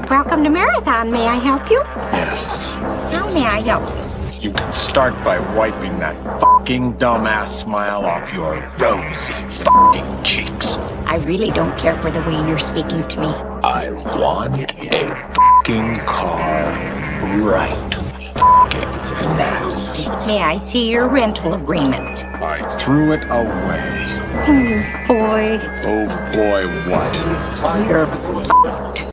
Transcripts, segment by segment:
Welcome to Marathon. May I help you? Yes. How may I help you? You can start by wiping that fucking dumbass smile off your rosy fucking cheeks. I really don't care for the way you're speaking to me. I want a fucking car right fucking now. May I see your rental agreement? I threw it away. Oh, boy. Oh boy, what? You're f***ed.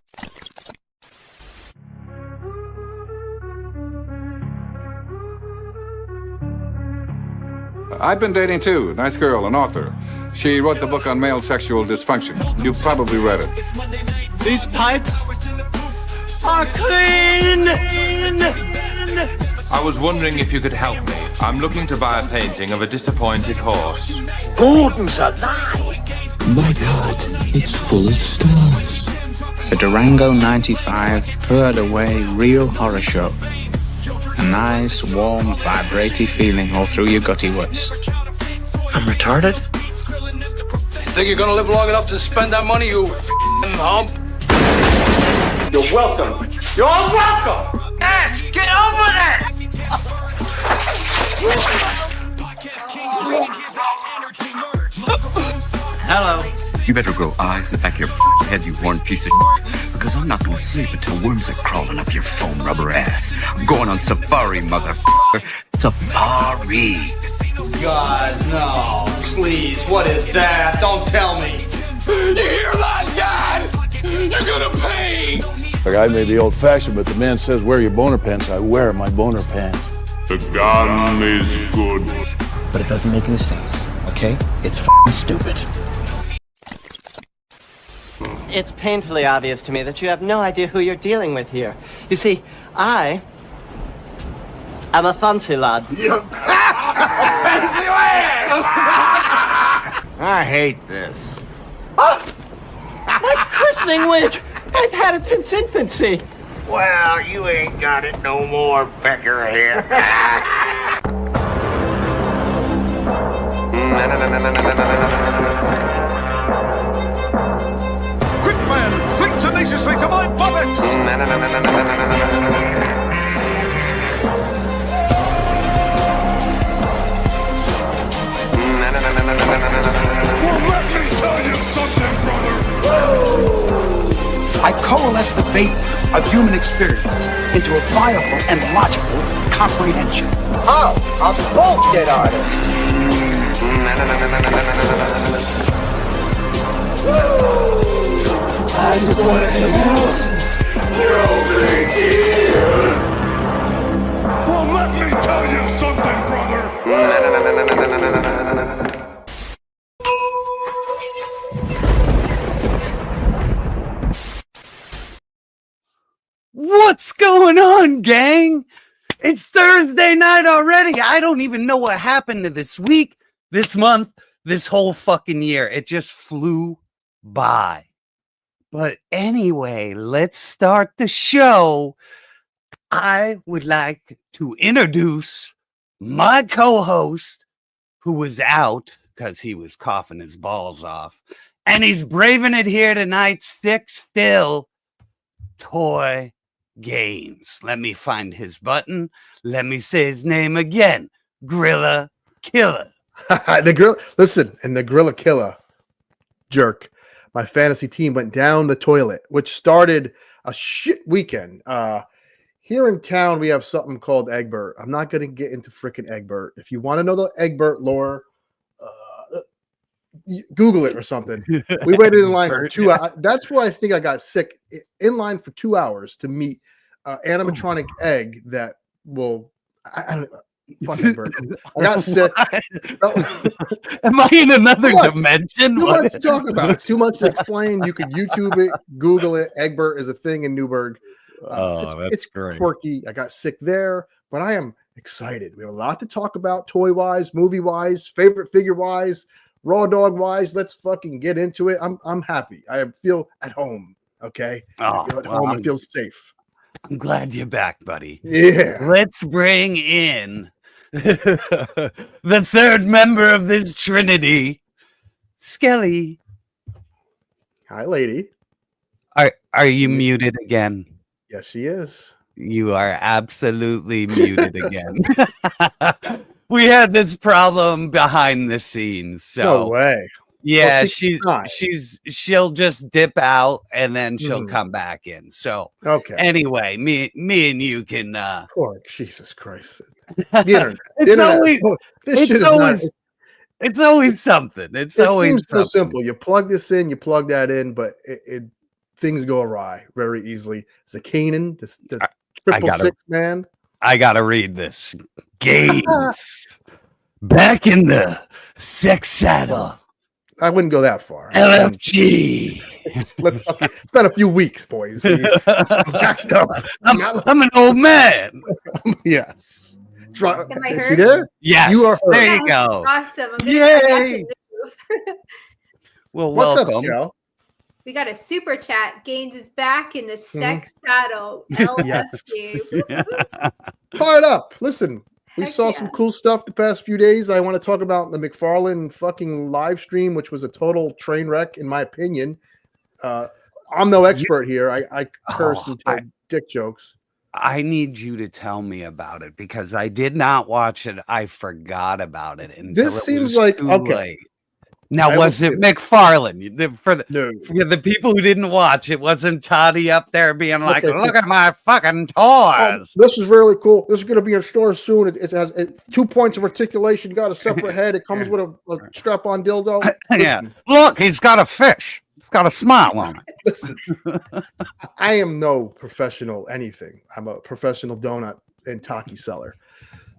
I've been dating too. Nice girl, an author. She wrote the book on male sexual dysfunction. You've probably read it. These pipes are clean! I was wondering if you could help me. I'm looking to buy a painting of a disappointed horse. Gordon's alive! My God, it's full of stars. The Durango 95 purred away real horror show. A nice, warm, vibrating feeling all through your gutty woods. I'm retarded? Think you're gonna live long enough to spend that money, you f***ing hump? You're welcome. You're welcome! Ash, get over there! Hello. You better grow eyes in the back of your head, you horned piece of shit, because I'm not gonna sleep until worms are crawling up your foam rubber ass. I'm going on safari, motherfucker. Safari. God, no. Please, what is that? Don't tell me. You hear that, Dad? You're gonna pay! Look, I may be old-fashioned, but the man says wear your boner pants. I wear my boner pants. The gun is good. But it doesn't make any sense, okay? It's f***ing stupid. It's painfully obvious to me that you have no idea who you're dealing with here. You see, I am a fancy lad. I hate this. Oh, my christening wig! I've had it since infancy. Well, you ain't got it no more, Becker here. Quick, man! Cling tenaciously to my buttocks! Well, let me tell you something, brother! I coalesce the vapor of human experience into a viable and logical comprehension. Oh, a bullshit artist. I just want to introduce Well, let me tell you something, brother! What's going on, gang? It's Thursday night already. I don't even know what happened to this week, this month, this whole fucking year. It just flew by. But anyway, let's start the show. I would like to introduce my co-host, who was out because he was coughing his balls off, and he's braving it here tonight, stick still, Toy Gaines. Let me find his button. Let me say his name again. Gorilla Killer. The Gorilla Killer jerk. My fantasy team went down the toilet, which started a shit weekend. Here in town, we have something called Egbert. I'm not going to get into freaking Egbert. If you want to know the Egbert lore, Google it or something. We waited in line for 2 hours. That's where I think I got sick. In line for 2 hours to meet animatronic egg that will. I don't know. Fucking bird. I got sick. Am I in another dimension? Too much to talk about. It's too much to explain. You could YouTube it, Google it. Egbert is a thing in Newburgh. It's great. Quirky. I got sick there, but I am excited. We have a lot to talk about, toy-wise, movie-wise, favorite figure-wise, raw dog-wise. Let's fucking get into it. I'm happy. I feel at home. Okay, I feel at home. I feel safe. I'm glad you're back, buddy. Yeah. Let's bring in the third member of this trinity, Skelly. Hi, lady. Are you muted again? Yes, she is. You are absolutely muted again. We had this problem behind the scenes. So No way. yeah, Well, she'll just dip out and then she'll come back in. So okay. Anyway, me and you can Poor Jesus Christ. The internet. It's always something. It seems so simple. You plug this in, you plug that in, but things go awry very easily. Zakanin, the 666 man. I gotta read this. Gaines back in the sex saddle. I wouldn't go that far. LFG. It's been a few weeks, boys. Backed up. I'm an old man. Yes. Am I Is heard? she there? Yes. You are heard. There you go. Awesome. I'm gonna Yay. Well, What's welcome. up, Joe? We got a super chat. Gaines is back in the sex saddle. LFG. Fired up. Listen, we Heck saw yeah. some cool stuff the past few days. I want to talk about the Mcfarlane fucking live stream, which was a total train wreck, in my opinion. I'm no expert here. I curse and tell dick jokes. I need you to tell me about it because I did not watch it. I forgot about it. This seems like okay. Late. Now, was it Mcfarlane? For the people who didn't watch, it wasn't Toddy up there being like, "Look at my fucking toys." This is really cool. This is going to be in stores soon. It has 2 points of articulation. Got a separate head. It comes with a strap-on dildo. Yeah, look, he's got a fish. It's got a smile on it. Listen, I am no professional anything. I'm a professional donut and Taki seller.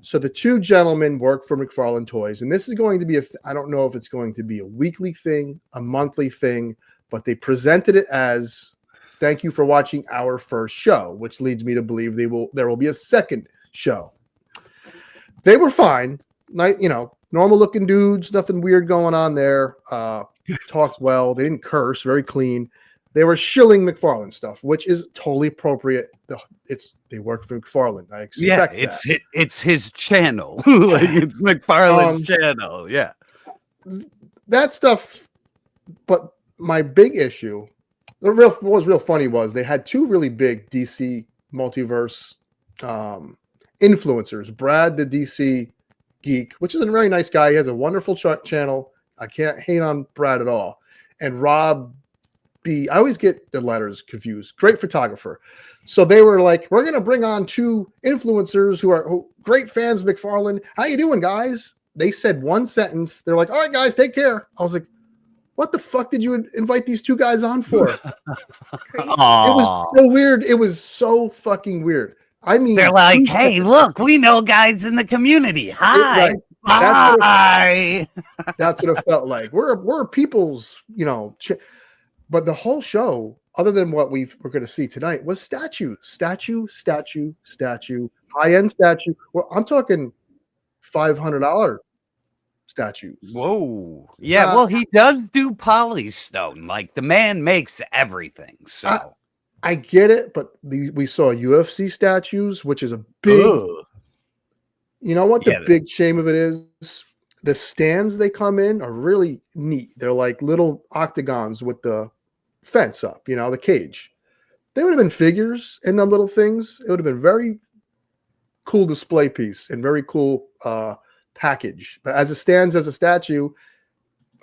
So the two gentlemen work for Mcfarlane Toys, and this is going to be I don't know if it's going to be a weekly thing, a monthly thing, but they presented it as thank you for watching our first show, which leads me to believe there will be a second show. They were fine, normal looking dudes, nothing weird going on there. Talked well, they didn't curse, very clean. They were shilling Mcfarlane stuff, which is totally appropriate. They work for Mcfarlane. I expect it's his channel. Like it's McFarlane's channel. Yeah, that stuff. But my big issue, what was real funny was they had two really big DC multiverse influencers. Brad, the DC geek, which is a very nice guy. He has a wonderful channel. I can't hate on Brad at all. And Rob B. I always get the letters confused. Great photographer. So they were like, we're going to bring on two influencers who are great fans of Mcfarlane. How you doing, guys? They said one sentence. They're like, all right, guys, take care. I was like, what the fuck did you invite these two guys on for? It was so weird. It was so fucking weird. I mean, they're like, hey, look, we know guys in the community. Hi. Right. Bye. That's what it felt like. We're people's, but the whole show, other than what we're going to see tonight, was statue, high-end statue. Well, I'm talking $500 statues. Whoa. Yeah, well, he does do polystone. Like, the man makes everything. So I get it, but we saw UFC statues, which is a big... You know what the big shame of it is? The stands they come in are really neat. They're like little octagons with the fence up, the cage. They would have been figures in them little things. It would have been very cool display piece and very cool package. But as it stands as a statue,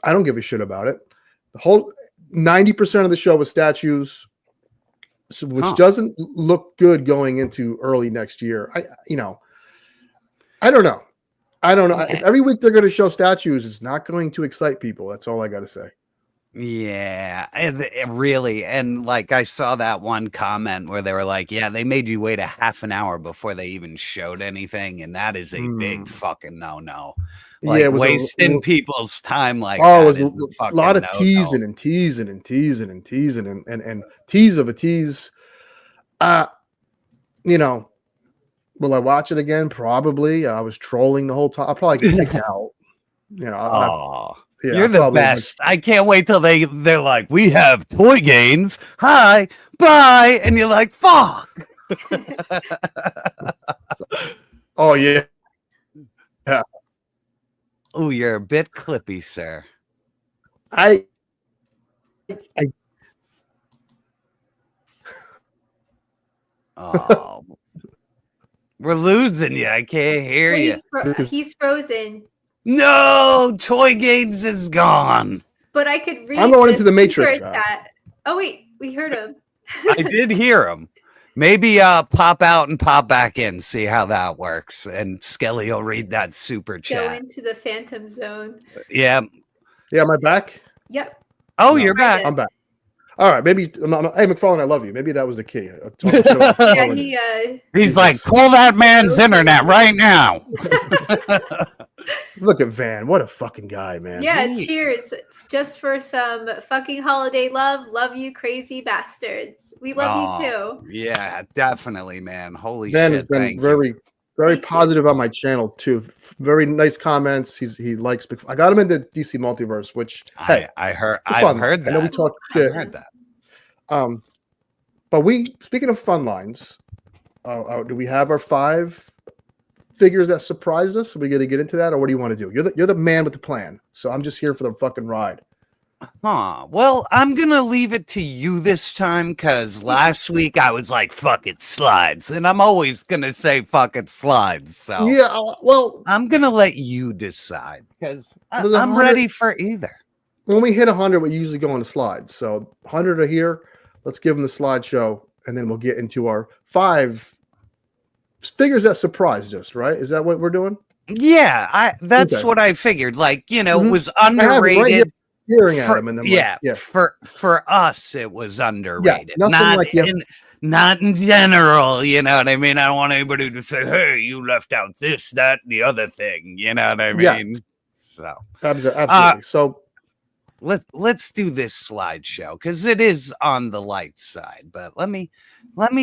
I don't give a shit about it. The whole 90% of the show was statues, which doesn't look good going into early next year. I don't know. If every week they're going to show statues, it's not going to excite people. That's all I got to say. Yeah, really. And like I saw that one comment where they were like, yeah, they made you wait a half an hour before they even showed anything. And that is a big fucking no. Like, it was wasting people's time like that. It was a lot of teasing and tease of a tease. Will I watch it again? Probably. I was trolling the whole time. I'll probably get kicked out. You're the best. I can't wait till they're like, we have toy gains. Hi, bye. And you're like, fuck. Oh, yeah. Yeah. Oh, you're a bit clippy, sir. Oh, we're losing you. I can't hear you. He's frozen. No, Toy Gaines is gone. But I could read. I'm going into the Matrix. Oh wait, we heard him. I did hear him. Maybe pop out and pop back in, see how that works. And Skelly will read that super chat. Go into the Phantom Zone. Yeah. Yeah, am I back? Yep. Oh, you're back. I'm back. All right, maybe. Hey, Mcfarlane, I love you. Maybe that was the key. Yeah, he's like, pull that man's internet right now. Look at Van. What a fucking guy, man. Yeah, cheers. Just for some fucking holiday love. Love you, crazy bastards. We love you too. Yeah, definitely, man. Holy Van shit. has been very positive on my channel too. Very nice comments. He likes. I got him into DC Multiverse, which I've heard that. I know we talked shit. I heard that. But speaking of fun lines, do we have our 5 figures that surprised us? Are we going to get into that, or what do you want to do? You're the man with the plan, so I'm just here for the fucking ride. Well, I'm gonna leave it to you this time because last week I was like, "Fuck it, slides," and I'm always gonna say "fuck it, slides." So yeah, well, I'm gonna let you decide because I'm ready for either. When we hit 100, we usually go on the slides. So 100 are here. Let's give them the slideshow, and then we'll get into our 5 figures that surprised us. Right? Is that what we're doing? Yeah, that's what I figured. Like, it was underrated. For us, it was underrated. Not in general, you know what I mean? I don't want anybody to say, "Hey, you left out this, that, and the other thing." You know what I mean? So absolutely. So let's do this slideshow because it is on the light side. But let me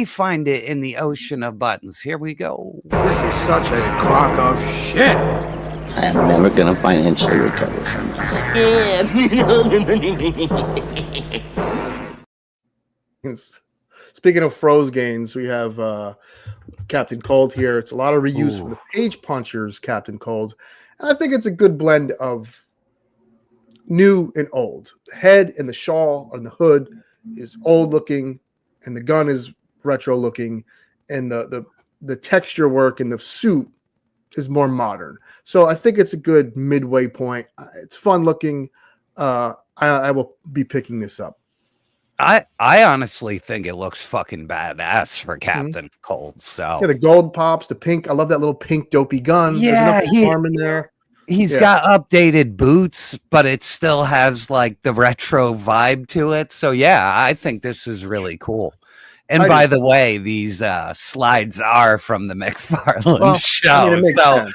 find it in the ocean of buttons. Here we go. This is such a crock of shit. I am never going to financially recover from this. Yes. Speaking of froze games, we have Captain Cold here. It's a lot of reuse for the Page Punchers, Captain Cold. And I think it's a good blend of new and old. The head and the shawl and the hood is old looking, and the gun is retro looking, and the texture work in the suit is more modern. So I think it's a good midway point. It's fun looking. I will be picking this up. I honestly think it looks fucking badass for Captain Cold. So the gold pops, the pink. I love that little pink dopey gun. Yeah, there's no arm in there. He's got updated boots, but it still has like the retro vibe to it. So yeah, I think this is really cool. And by the way, these slides are from the Mcfarlane show. So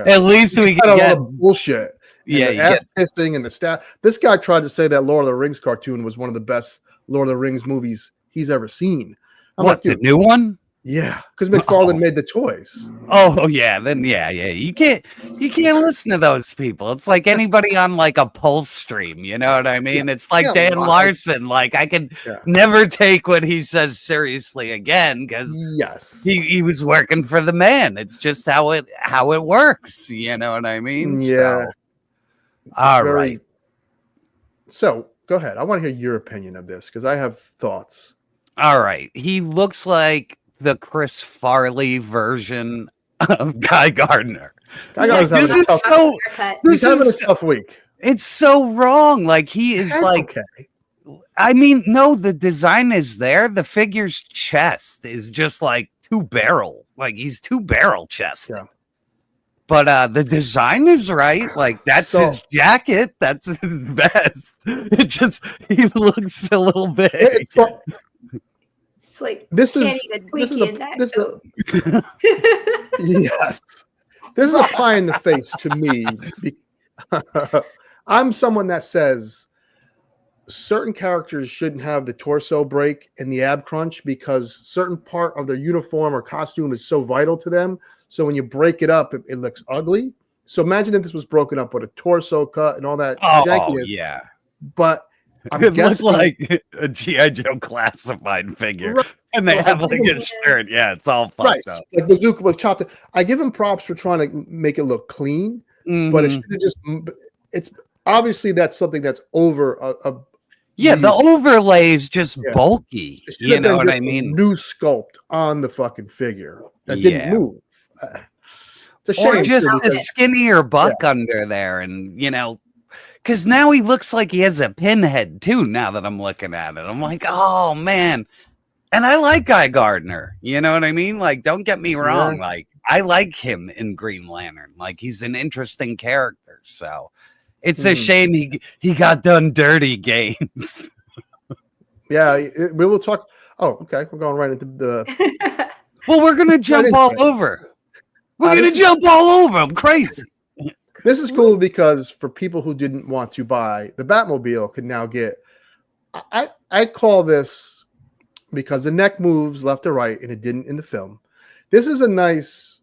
at least we can get bullshit. Yeah, ass pissing and the staff. This guy tried to say that Lord of the Rings cartoon was one of the best Lord of the Rings movies he's ever seen. The new one? Yeah, because Mcfarlane made the toys. Oh yeah, then yeah. You can't listen to those people. It's like anybody on like a Pulse stream. You know what I mean? It's like Dan Larson. Like I can never take what he says seriously again because he was working for the man. It's just how it works. You know what I mean? Yeah. So, all right. So go ahead. I want to hear your opinion of this because I have thoughts. All right. He looks like the Chris Farley version of Guy Gardner. He's having a tough week. It's so wrong. Like he is I mean, no, the design is there. The figure's chest is just like 2 barrel. Like he's 2 barrel chest. Yeah. But the design is right. Like that's his jacket. That's his vest. It just he looks a little big. Like this is yes. This is a pie in the face to me. I'm someone that says certain characters shouldn't have the torso break and the ab crunch because certain part of their uniform or costume is so vital to them. So when you break it up, it looks ugly. So imagine if this was broken up with a torso cut and all that jankiness. Yeah. But it looks like a G.I. Joe classified figure. And they have like a shirt. Yeah, it's all fucked up. Like Bazooka was chopped. I give him props for trying to make it look clean, but it should have just. It's obviously that's something that's over Yeah, the overlay is just bulky. It should You have been know what just I a mean? new sculpt on the fucking figure that didn't move. It's a Or shame. just too, a because- skinnier buck under there, and because now he looks like he has a pinhead too. Now that I'm looking at it, I'm like, oh man. And I like Guy Gardner. You know what I mean? Like, don't get me wrong. Yeah. Like, I like him in Green Lantern. Like, he's an interesting character. So it's a shame he got done dirty, Gaines. Yeah, we will talk. Oh, okay. We're going right into the. Well, we're gonna jump all over. We're gonna jump all over. I'm crazy. This is cool because for people who didn't want to buy the Batmobile could now get. I call this because the neck moves left to right and it didn't in the film. This is a nice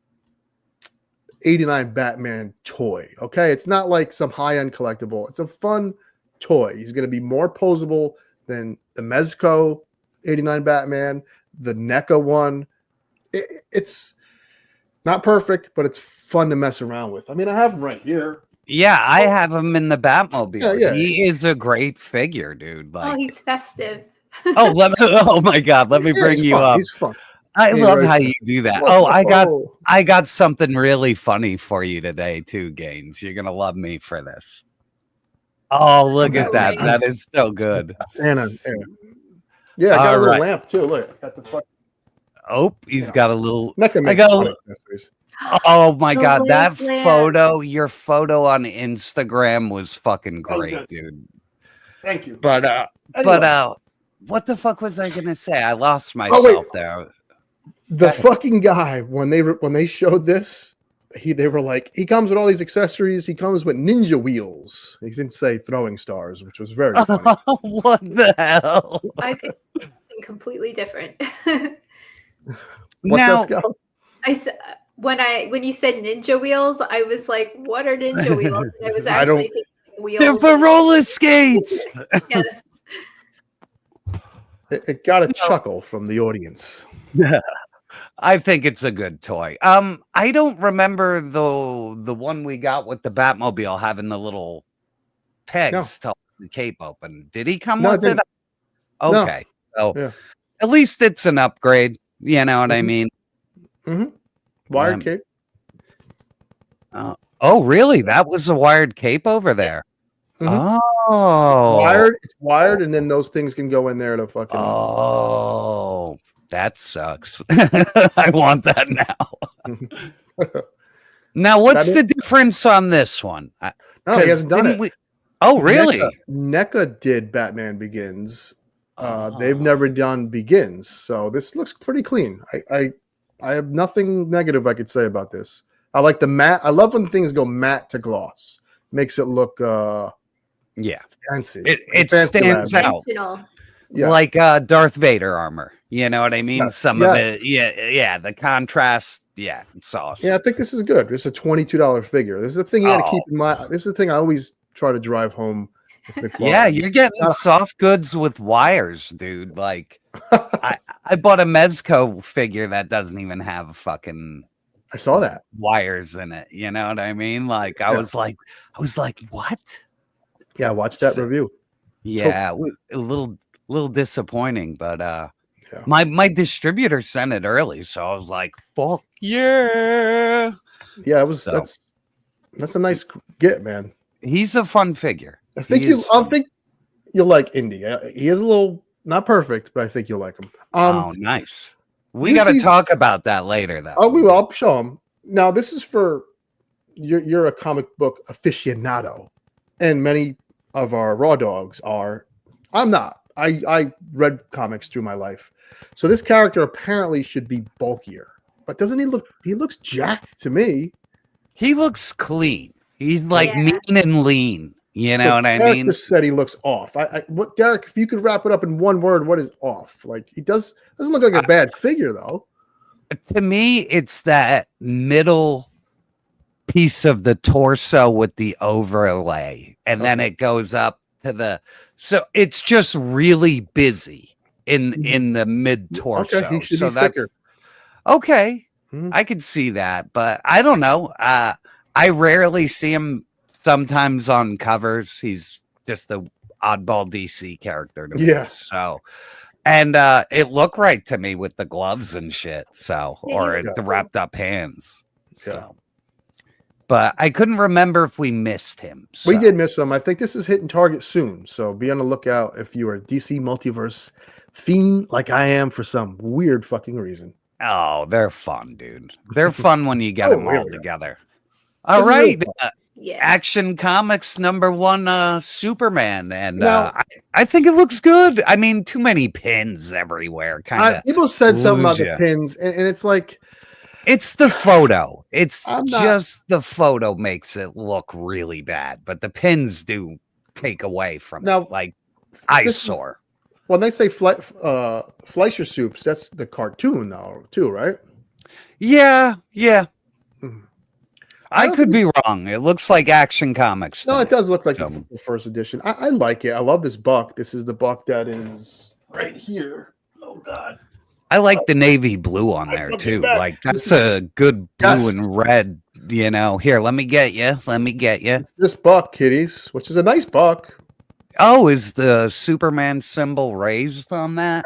89 Batman toy. Okay, it's not like some high-end collectible. It's a fun toy. He's going to be more posable than the Mezco 89 Batman, the NECA one. It's not perfect, but it's fun to mess around with. I mean, I have him right here. Yeah, I have him in the Batmobile. Yeah. He is a great figure, dude. Like, he's festive. Oh my God, let me bring you up. He's fun. I Hey, love right. how you do that. Whoa, I got something really funny for you today too, Gaines. You're gonna love me for this. Oh, look at that. That is so good. Yeah, I got a little right. lamp too. Look, I got the fuck. Oh, he's got a little. NECA I makes got a fun little. accessories. Oh my The God, that lamp. photo, your photo on Instagram was fucking great, dude. Thank you. But Anyway. what the fuck was I gonna say? I lost myself there. The fucking guy when they showed this, they were like, he comes with all these accessories. He comes with ninja wheels. He didn't say throwing stars, which was very funny. What the hell? I think completely different. What's Now- that, Scout? When you said ninja wheels, I was like, "What are ninja wheels?" And I was I don't- actually thinking wheels. They're for roller skates. Yes. It got a chuckle from the audience. I think it's a good toy. I don't remember the one we got with the Batmobile having the little pegs to hold the cape open. Did he come No, with it it? didn't. Okay. So Yeah. at least it's an upgrade. You know what I mean? Mm-hmm. Wired Um, cape. Oh, really? That was a wired cape over there. Mhm. Oh. It's wired, and then those things can go in there to fucking. Oh, that sucks. I want that now. Now, what's That the difference on this one? No, he 'Cause hasn't done didn't it. Oh, really? NECA did Batman Begins. They've never done Begins, so this looks pretty clean. I have nothing negative I could say about this. I like the matte. I love when things go matte to gloss. Makes it look Yeah. fancy. It Fancy stands lab. out. Dimensional. Yeah. Like Darth Vader armor. You know what I mean? Yes, Some of it. Yeah, the contrast. Yeah, it's awesome. Yeah, I think this is good. It's a $22 figure. This is the thing you got to keep in mind. This is the thing I always try to drive home with McFarlane. Yeah, you're getting soft goods with wires, dude. Like, I bought a Mezco figure that doesn't even have fucking. I saw that wires in it. You know what I mean? Like, I was like, what? Yeah, watch that review. Yeah, it was a little disappointing, but my distributor sent it early, so I was like, fuck yeah. Yeah, it was that's a nice get, man. He's a fun figure. I think you'll like Indy. He is a little not perfect, but I think you'll like him. Oh, nice. We got to talk about that later, though. Oh, we will. I'll show him. Now, this is for you're a comic book aficionado, and many of our raw dogs are. I'm not. I read comics through my life, so this character apparently should be bulkier. But doesn't he look? He looks jacked to me. He looks clean. He's like mean and lean. You know what I Derek mean? just said he looks off. What Derek? If you could wrap it up in one word, what is off? Like he doesn't look like a bad figure though. To me, it's that middle piece of the torso with the overlay, and then it goes up to the. So it's just really busy in the mid torso. Okay, he should so be that's thicker. okay. I could see that, but I don't know. I rarely see him. Sometimes on covers, he's just a oddball DC character to me. Yeah. So, and it looked right to me with the gloves and shit. So, or the wrapped up hands. So, but I couldn't remember if we missed him. So. We did miss him. I think this is hitting Target soon. So be on the lookout if you are a DC Multiverse fiend like I am for some weird fucking reason. Oh, they're fun, dude. They're fun when you get them all together. All right. Action Comics #1 Superman. And I think it looks good. I mean, too many pins everywhere. Kind of. People said something about the pins, and it's like. It's the photo. It's just the photo makes it look really bad, but the pins do take away from it. Like eyesore. When they say Fleischer Soups, that's the cartoon though, too, right? Yeah. I could be wrong. It looks like Action Comics. No, it does look like the first edition. I like it. I love this buck. This is the buck that is right here. Oh God. I like the navy blue on there too. Like that's a good blue and red. You know, here, let me get you. It's this buck, kiddies, which is a nice buck. Oh, is the Superman symbol raised on that?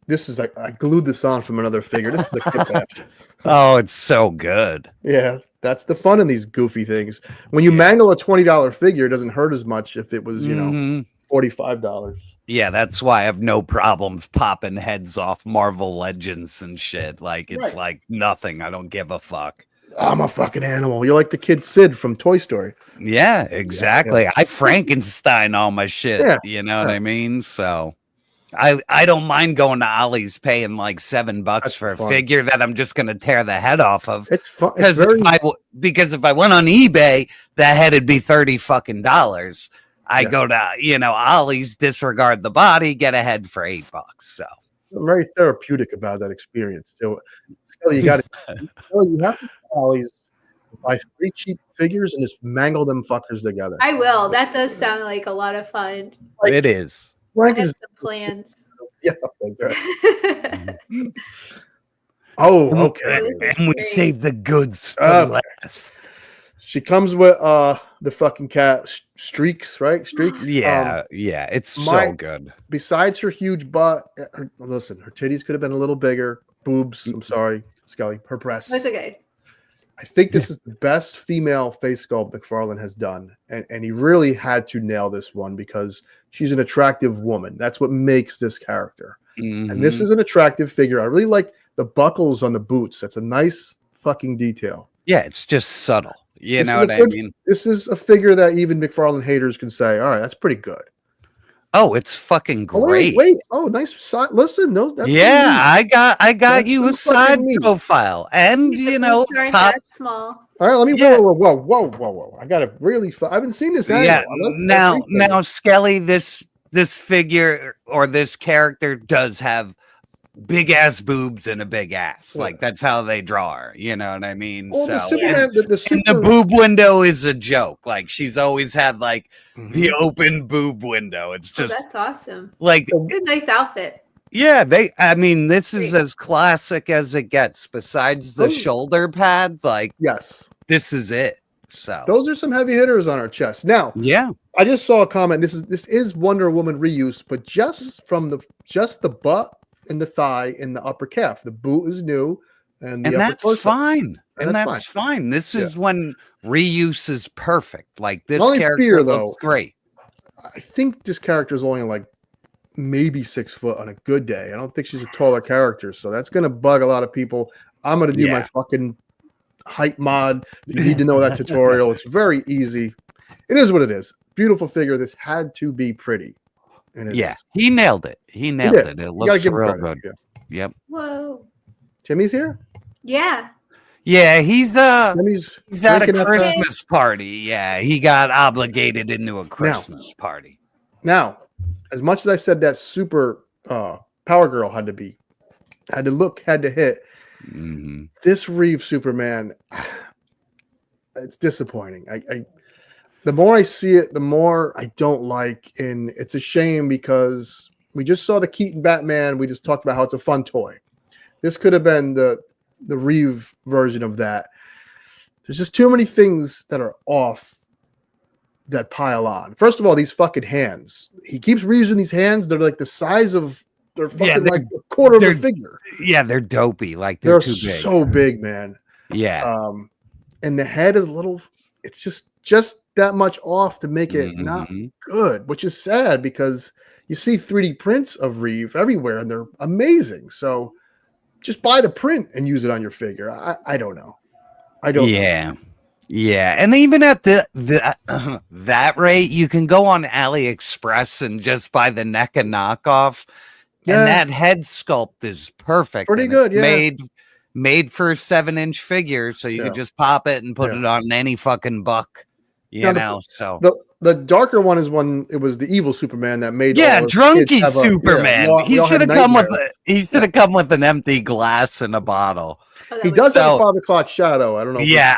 This is like I glued this on from another figure. This is the Kitbash. Oh, it's so good. Yeah, that's the fun in these goofy things. When you mangle a $20 figure, it doesn't hurt as much if it was, $45. Yeah, that's why I have no problems popping heads off Marvel Legends and shit. Like it's like nothing. I don't give a fuck. I'm a fucking animal. You're like the kid Sid from Toy Story. Yeah, exactly. I Frankenstein all my shit. Yeah. You know what I mean? So I don't mind going to Ollie's paying like $7 for a figure that I'm just gonna tear the head off of. It's fun. Because if I went on eBay, that head'd be $30 I go to, Ollie's, disregard the body, get a head for $8. So I'm very therapeutic about that experience. So you got to, you have to Ollie's, buy 3 cheap figures and just mangle them fuckers together. I will. That does sound like a lot of fun. It is. I have some plans. Yeah. Oh, okay. And we save the goods for last. She comes with the fucking cat Streaks, right? Streaks. Yeah, it's so good. Besides her huge butt, her titties could have been a little bigger. Boobs. I'm sorry, Skelly. Her breasts. That's okay. I think this is the best female face sculpt Mcfarlane has done, and he really had to nail this one because she's an attractive woman. That's what makes this character. And this is an attractive figure. I really like the buckles on the boots. That's a nice fucking detail. Yeah, it's just subtle. You know what I mean? This is a figure that even McFarlane haters can say, all right, that's pretty good. Oh, it's fucking great. Wait. Oh, nice side. Listen, that's I got you a side profile. And top small. All right, let me whoa. I gotta really I haven't seen this angle. Now Skelly, this figure or this character does have big ass boobs and a big ass. Like that's how they draw her. You know what I mean? Well, so the boob window is a joke. Like she's always had like the open boob window. It's just that's awesome. Like it's a nice outfit. Yeah, this is as classic as it gets. Besides the shoulder pad, like this is it. So those are some heavy hitters on our chest. Now, I just saw a comment. This is Wonder Woman reuse, but just from the butt and the thigh and the upper calf. The boot is new, and that's fine. And that's fine. This is when reuse is perfect. Like this character looks great. I think this character is only like maybe 6 foot on a good day. I don't think she's a taller character, so that's gonna bug a lot of people. I'm gonna do my fucking height mod. You need to know that tutorial. It's very easy. It is what it is. Beautiful figure. This had to be pretty. He nailed it. He nailed it. It looks real good. Yep. Whoa. Timmy's here? Yeah. Yeah, he's at a drinking Christmas party. Yeah, he got obligated into a Christmas party. Now, as much as I said that super Power Girl had to hit, this Reeve Superman, it's disappointing. The more I see it, the more I don't like, and it's a shame because we just saw the Keaton Batman. We just talked about how it's a fun toy. This could have been the Reeve version of that. There's just too many things that are off that pile on. First of all, these fucking hands. He keeps reusing these hands. They're like the size of they're fucking like a quarter of a figure. Yeah, they're dopey. Like they're too big. So big, man. Yeah. And the head is a little. It's just that much off to make it not good, which is sad because you see 3D prints of Reeve everywhere and they're amazing. So just buy the print and use it on your figure. I don't know. I don't know. Yeah. And even at that rate, you can go on AliExpress and just buy the NECA knockoff. Yeah. And that head sculpt is perfect. Pretty good, yeah. Made for a 7-inch figure, so you could just pop it and put it on any fucking buck. You know, so the darker one is when it was the evil Superman that made drunky Superman. He should have come with an empty glass and a bottle. He does have a 5 o'clock shadow. I don't know. Yeah,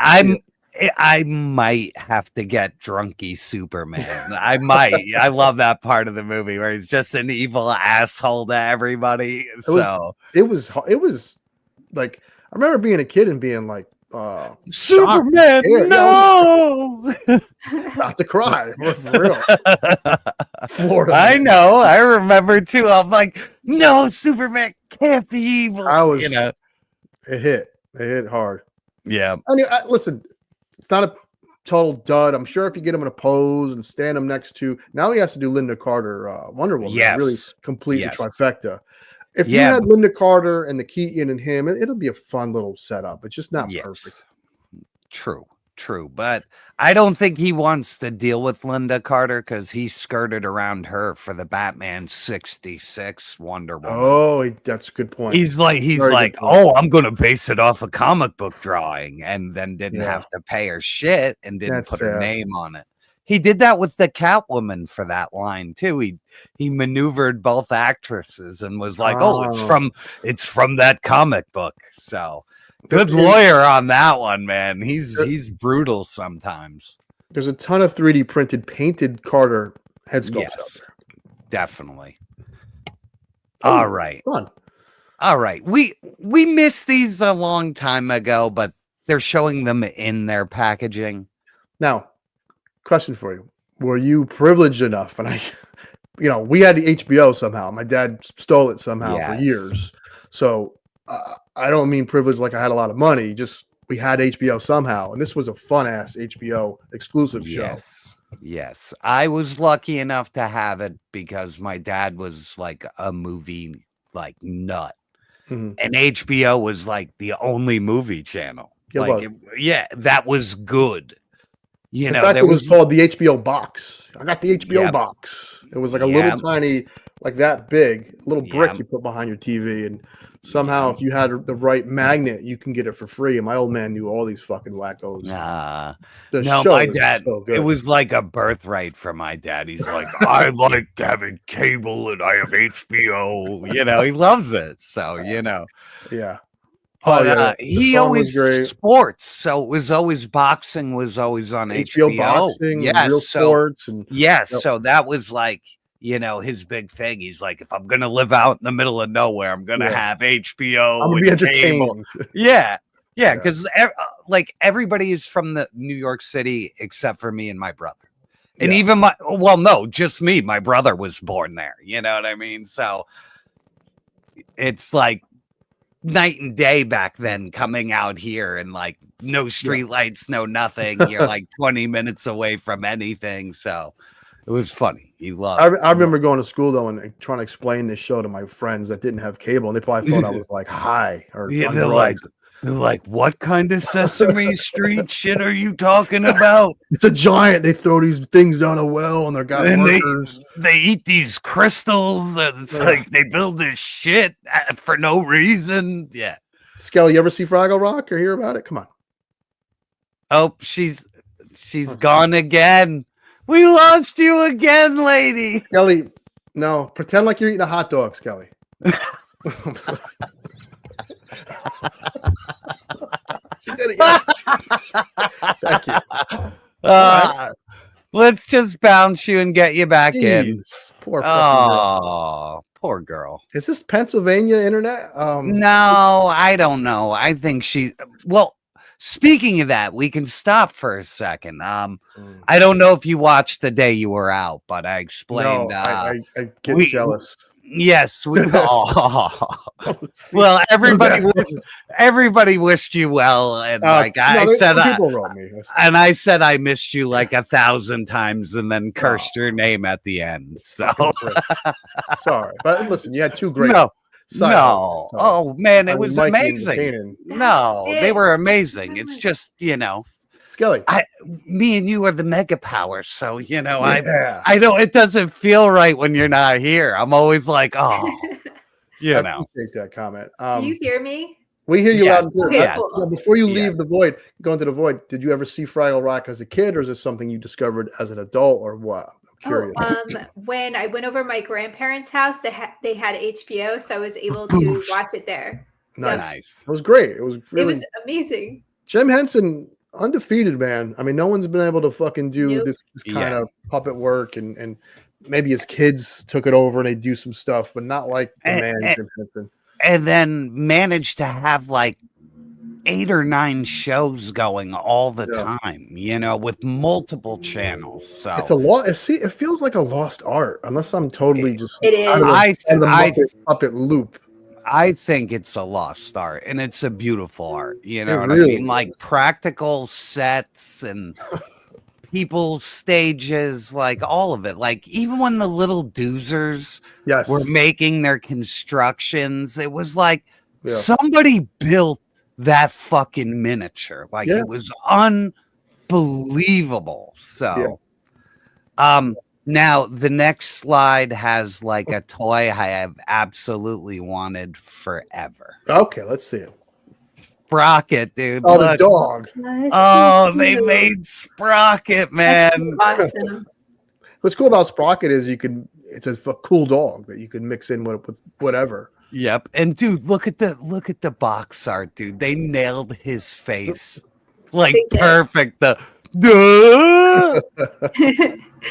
I might have to get drunky Superman. I might. I love that part of the movie where he's just an evil asshole to everybody. It was like I remember being a kid and being like, Superman, no, about to cry for real. Florida, I know. I remember too. I'm like, no, Superman can't be evil. it hit hard. Yeah. I mean, listen, it's not a total dud. I'm sure if you get him in a pose and stand him next to now, he has to do Linda Carter, Wonder Woman. Yes. Really complete the trifecta. If you had Linda Carter and the Keaton and him, it'll be a fun little setup. It's just not perfect. True. But I don't think he wants to deal with Linda Carter because he skirted around her for the Batman 66 Wonder Woman. Oh, that's a good point. He's like, oh, I'm going to base it off a comic book drawing, and then didn't have to pay her shit and didn't put her name on it. He did that with the Catwoman for that line too. He maneuvered both actresses and was like, "Oh, it's from that comic book." So, good lawyer on that one, man. He's brutal sometimes. There's a ton of 3D printed painted Carter head sculpts out there. Definitely. All right. Fun. All right. We missed these a long time ago, but they're showing them in their packaging now. Question for you. Were you privileged enough? And we had the HBO somehow. My dad stole it somehow for years. So I don't mean privileged like I had a lot of money. Just we had HBO somehow. And this was a fun ass HBO exclusive show. Yes. I was lucky enough to have it because my dad was like a movie nut. And HBO was like the only movie channel. That was good. In fact, it was called the HBO box. I got the HBO box. It was like a little tiny, like that big, little brick you put behind your TV. And somehow, if you had the right magnet, you can get it for free. And my old man knew all these fucking wackos. My dad, it was like a birthright for my dad. He's like, I like having cable and I have HBO. He loves it. So, Yeah. But he always sports, so it was always boxing was always on HBO. Boxing, Real Sports, and so that was like his big thing. He's like, if I'm gonna live out in the middle of nowhere, I'm gonna have HBO. I'm gonna be entertained. Because everybody is from the New York City except for me and my brother, and even just me. My brother was born there. You know what I mean? So it's like night and day back then coming out here and like no street lights, no nothing. You're like 20 minutes away from anything. So it was funny. I remember going to school though and trying to explain this show to my friends that didn't have cable, and they probably thought I was like high or they're like, what kind of Sesame Street shit are you talking about? It's a giant. They throw these things down a well and they're got workers. They eat these crystals. And it's like they build this shit for no reason. Yeah. Skelly, you ever see Fraggle Rock or hear about it? Come on. Oh, she's gone again. We lost you again, lady. Skelly, no. Pretend like you're eating a hot dog, Skelly. She did it. Thank you. Let's just bounce you and get you back in. Poor girl. Poor girl. Is this Pennsylvania internet? No, I don't know. I think speaking of that, we can stop for a second. I don't know if you watched The Day You Were Out, but I explained. No, I get jealous. Yes, we. Well, everybody wished you well, and I said I missed you like 1,000 times, and then cursed your name at the end. So sorry, but listen, you had two great. No. Oh man, it was amazing. No, they were amazing. It's just Skelly. Me and you are the mega powers, so I don't. It doesn't feel right when you're not here. I'm always like, oh, I appreciate that comment. Do you hear me? We hear you loud and clear. Okay, cool. Before you leave the void, go into the void. Did you ever see Fraggle Rock as a kid, or is this something you discovered as an adult, or what? I'm curious. When I went over my grandparents' house, they had HBO, so I was able to watch it there. Nice. It was great. It was amazing. Jim Henson, undefeated, man. I mean, no one's been able to fucking do this kind of puppet work, and maybe his kids took it over and they do some stuff, but not like the man Jim Henson. And then managed to have like 8 or 9 shows going all the time, with multiple channels. So it's a lot. It feels like a lost art, unless I'm totally just. It is. Puppet loop. I think it's a lost art, and it's a beautiful art. You know what I really mean? Like practical sets and people's stages, like all of it. Like even when the little doozers were making their constructions, it was like somebody built that fucking miniature. Like it was unbelievable. So, now the next slide has like a toy I have absolutely wanted forever. Okay, let's see it. Sprocket, dude. Oh, the dog. Oh, they made Sprocket, man. Awesome. What's cool about Sprocket is it's a cool dog that you can mix in with whatever. Yep. And dude, look at the box art, dude. They nailed his face. Like perfect.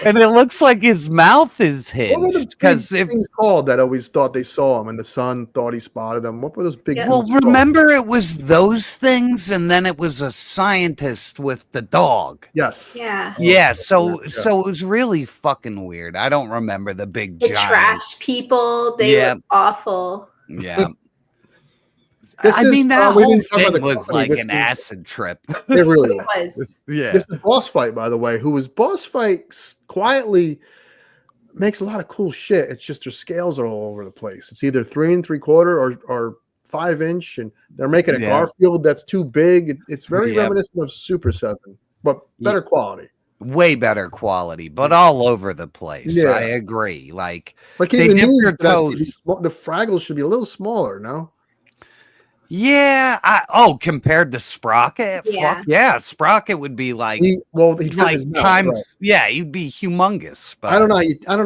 And it looks like his mouth is hinged. What were the things called that always thought they saw him and the son thought he spotted him? What were those big Well, remember it was those things, and then it was a scientist with the dog. Yes. Yeah. So it was really fucking weird. I don't remember the big The giants. trash people, they look awful. Yeah. That whole thing was like an acid trip. It really was. Yeah. This is Boss Fight, by the way, who was Boss Fight quietly makes a lot of cool shit. It's just their scales are all over the place. It's either 3 3/4 or 5-inch, and they're making a Garfield that's too big. It's very reminiscent of Super 7, but better quality. Way better quality, but all over the place. Yeah. I agree. Like they dip need their toes. The Fraggles should be a little smaller, no? Yeah. Compared to Sprocket? Yeah. Fuck yeah. Sprocket would be like, he'd times. Yeah, he'd be humongous. But I don't know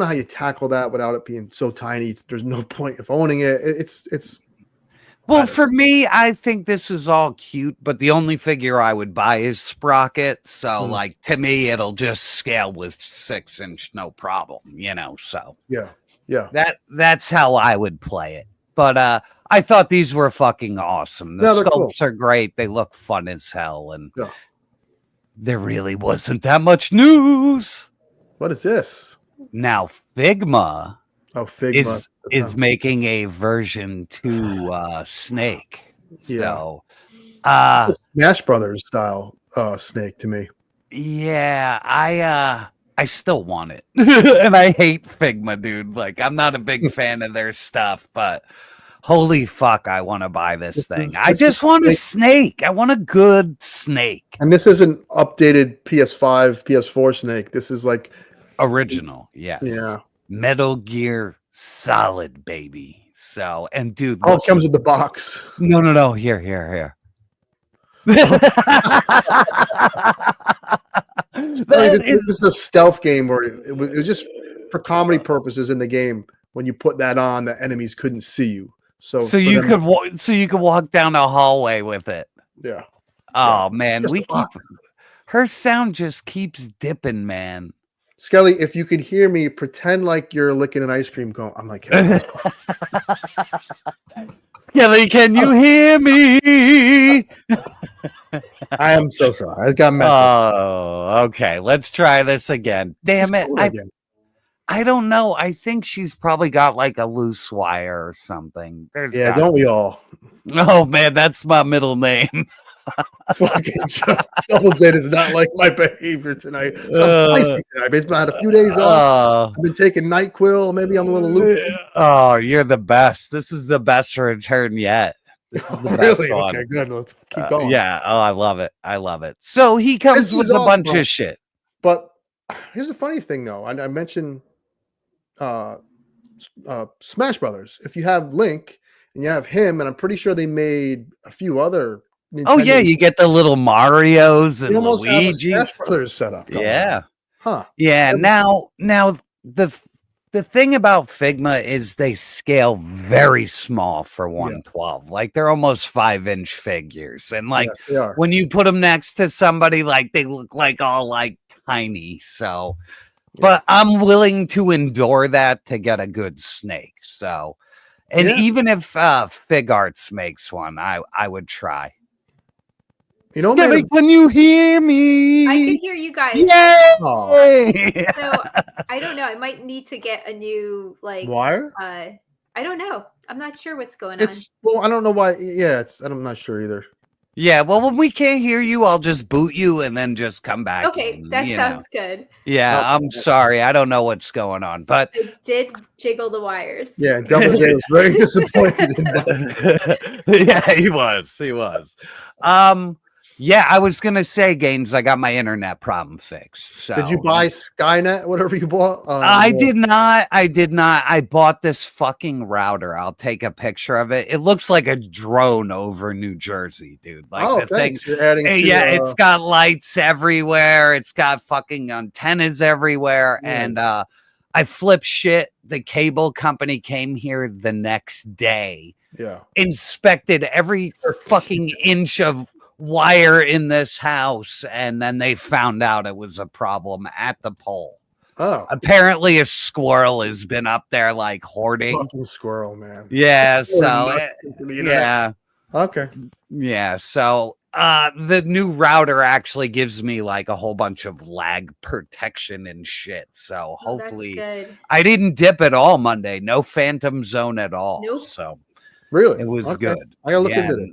how you tackle that without it being so tiny. There's no point of owning it. It's well, for me, I think this is all cute, but the only figure I would buy is Sprocket. So, like, to me, it'll just scale with 6-inch, no problem, so. Yeah. That's how I would play it. But I thought these were fucking awesome. The sculpts are great. They look fun as hell. And there really wasn't that much news. What is this? Now, Figma. Figma is making a version 2 Snake. So Smash Brothers style Snake to me. Yeah, I still want it. And I hate Figma, dude. Like, I'm not a big fan of their stuff, but holy fuck, I want to buy this thing. I just want a Snake. I want a good Snake. And this isn't updated PS5, PS4 Snake. This is like original. Yes. Yeah. Metal Gear Solid, baby. So, and dude, it comes with the box. No. Here. This is a stealth game where it was just for comedy purposes in the game. When you put that on, the enemies couldn't see you. So you could walk down a hallway with it. Yeah. Oh man, her sound just keeps dipping, man. Skelly, if you could hear me, pretend like you're licking an ice cream cone. I'm like, Skelly, can you hear me? I am so sorry. I got messed Oh, okay. Let's try this again. Damn it. I don't know. I think she's probably got like a loose wire or something. Yeah, don't we all? Oh man, that's my middle name. Fucking Double J does not like my behavior tonight. So I'm spicy tonight. It's been a few days off. I've been taking NyQuil. Maybe I'm a little loopy. Oh, you're the best. This is the best return yet. This is the best Really? one. Okay, good. Let's keep going. Yeah. Oh, I love it. I love it. So he comes with a bunch of shit. But here's a funny thing, though. I mentioned Smash Brothers. If you have Link and you have him, and I'm pretty sure they made a few other. Nintendo. Oh yeah, you get the little Marios and Luigi. Smash Brothers setup. Yeah. Huh. Yeah. Now the thing about Figma is they scale very small for 112. Like they're almost 5-inch figures, and like when you put them next to somebody, like they look like all like tiny. So, but I'm willing to endure that to get a good snake. So, and even if Fig Arts makes one, I would try. You know, can you hear me? I can hear you guys. Yay! So I don't know. I might need to get a new wire. I don't know. I'm not sure what's going on. Well, I don't know why. Yeah, I'm not sure either. Yeah, well, when we can't hear you, I'll just boot you and then just come back. Okay, that sounds good. Yeah, I'm sorry. I don't know what's going on, but I did jiggle the wires. Yeah, Double J was very disappointed in that. Yeah, he was. Yeah, I was gonna say, Gaines, I got my internet problem fixed. So. Did you buy Skynet, whatever you bought? I did not. I bought this fucking router. I'll take a picture of it. It looks like a drone over New Jersey, dude. Like the thanks. thing. You're adding It's got lights everywhere. It's got fucking antennas everywhere, and I flipped shit. The cable company came here the next day. Yeah. Inspected every fucking inch of wire in this house, and then they found out it was a problem at the pole. Oh, apparently a squirrel has been up there like hoarding. Fucking squirrel, man. Yeah, so yeah. Okay. Yeah, so the new router actually gives me like a whole bunch of lag protection and shit. So hopefully I didn't dip at all Monday. No phantom zone at all. Nope. So really it was good. I gotta look into it.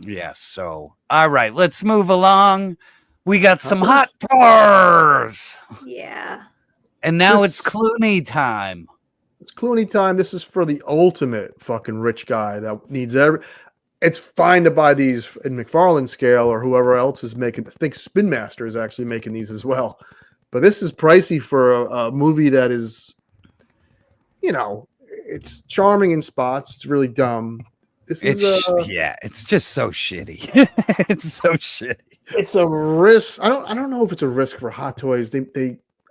Yeah, so all right, let's move along. We got some hot tours. Yeah. And now it's Clooney time. It's Clooney time. This is for the ultimate fucking rich guy that needs it's fine to buy these in Mcfarlane scale or whoever else is making. I think Spin Master is actually making these as well. But this is pricey for a movie that is, it's charming in spots. It's really dumb. It's just so shitty. It's so shitty. It's a risk. I don't know if it's a risk for Hot Toys.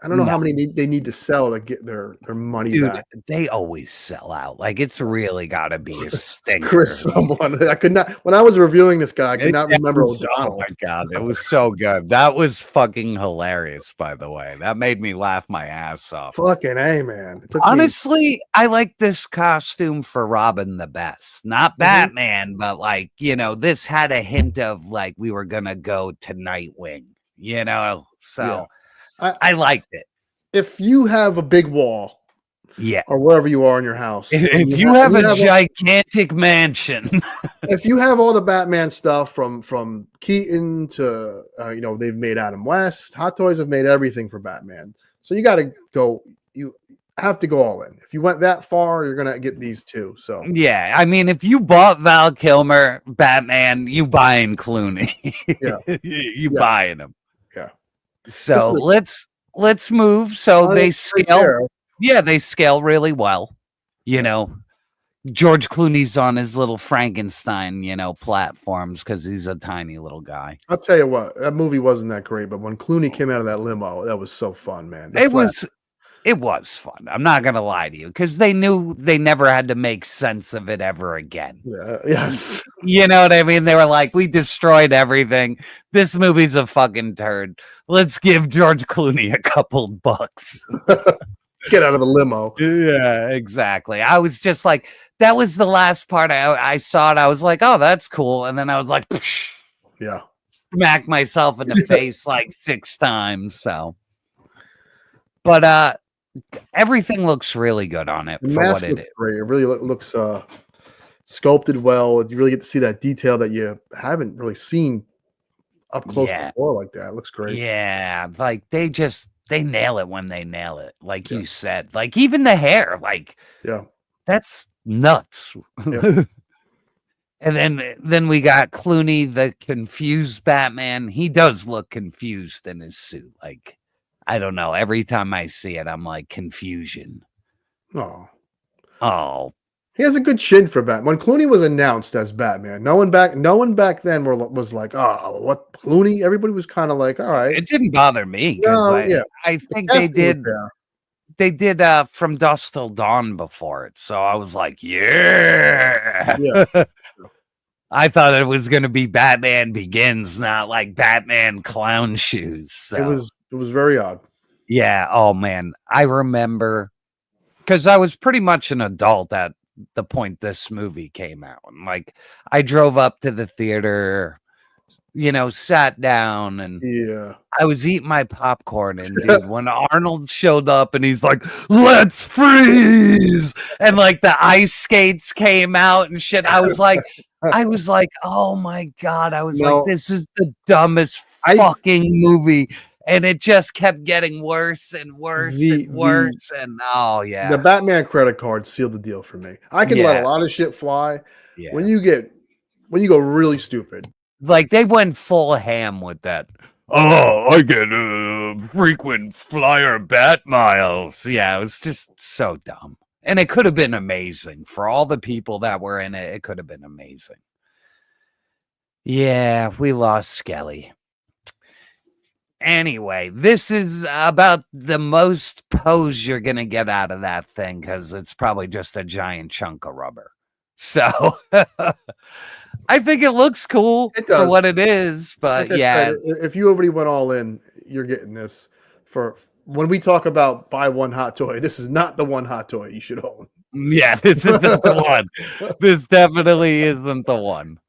I don't know how many they need to sell to get their money back. They always sell out. Like it's really got to be a stinker. Chris, someone I could not. When I was reviewing this guy, I could not remember O'Donnell. Oh my god, it was so good. That was fucking hilarious. By the way, that made me laugh my ass off. Fucking A, man. Honestly, I like this costume for Robin the best. Not Batman, but like this had a hint of like we were gonna go to Nightwing. So. Yeah. I liked it. If you have a big wall, or wherever you are in your house, if you have a gigantic mansion, if you have all the Batman stuff from Keaton to they've made Adam West, Hot Toys have made everything for Batman. So you got to go. You have to go all in. If you went that far, you're gonna get these two. So yeah, I mean, if you bought Val Kilmer Batman, you buying Clooney. Yeah, you buying him. Yeah. So let's move. So they scale. Yeah, they scale really well. George Clooney's on his little Frankenstein, platforms because he's a tiny little guy. I'll tell you what, that movie wasn't that great, but when Clooney came out of that limo, that was so fun, man. It was fun. I'm not gonna lie to you because they knew they never had to make sense of it ever again. Yeah, yes. You know what I mean? They were like, we destroyed everything. This movie's a fucking turd. Let's give George Clooney a couple bucks. Get out of the limo. Yeah, exactly. I was just like, that was the last part I saw it. I was like, oh, that's cool. And then I was like, psh. Yeah. smacked myself in the face like 6 times. So, but everything looks really good on it The for mask what it looks is. great. It really looks sculpted well. You really get to see that detail that you haven't really seen up close before like that. It looks great. Yeah, like they nail it when they nail it. Like you said, like even the hair, like that's nuts. Yeah. And then we got Clooney, the confused Batman. He does look confused in his suit. Like, I don't know. Every time I see it, I'm like, confusion. Oh. He has a good chin for Batman. When Clooney was announced as Batman, no one back then was like, oh, what, Clooney? Everybody was kind of like, all right. It didn't bother me. I think they did From Dusk Till Dawn before it. So I was like, yeah. I thought it was going to be Batman Begins, not like Batman Clown Shoes. So. It was very odd. Yeah. Oh man, I remember because I was pretty much an adult at the point this movie came out, and like I drove up to the theater, sat down, and I was eating my popcorn, and dude, when Arnold showed up and he's like, "Let's freeze," and like the ice skates came out and shit, I was like, oh my God. I was like, this is the dumbest fucking movie. And it just kept getting worse and worse and worse. The Batman credit card sealed the deal for me. I can let a lot of shit fly. Yeah. When you go really stupid. Like they went full ham with that. Oh, I get frequent flyer bat miles. Yeah, it was just so dumb. And it could have been amazing for all the people that were in it. It could have been amazing. Yeah, we lost Skelly. Anyway, this is about the most pose you're going to get out of that thing because it's probably just a giant chunk of rubber. So I think it looks cool for what it is. But like said, if you already went all in, you're getting this for when we talk about buy one hot toy. This is not the one hot toy you should own. Yeah, this isn't the one. This definitely isn't the one.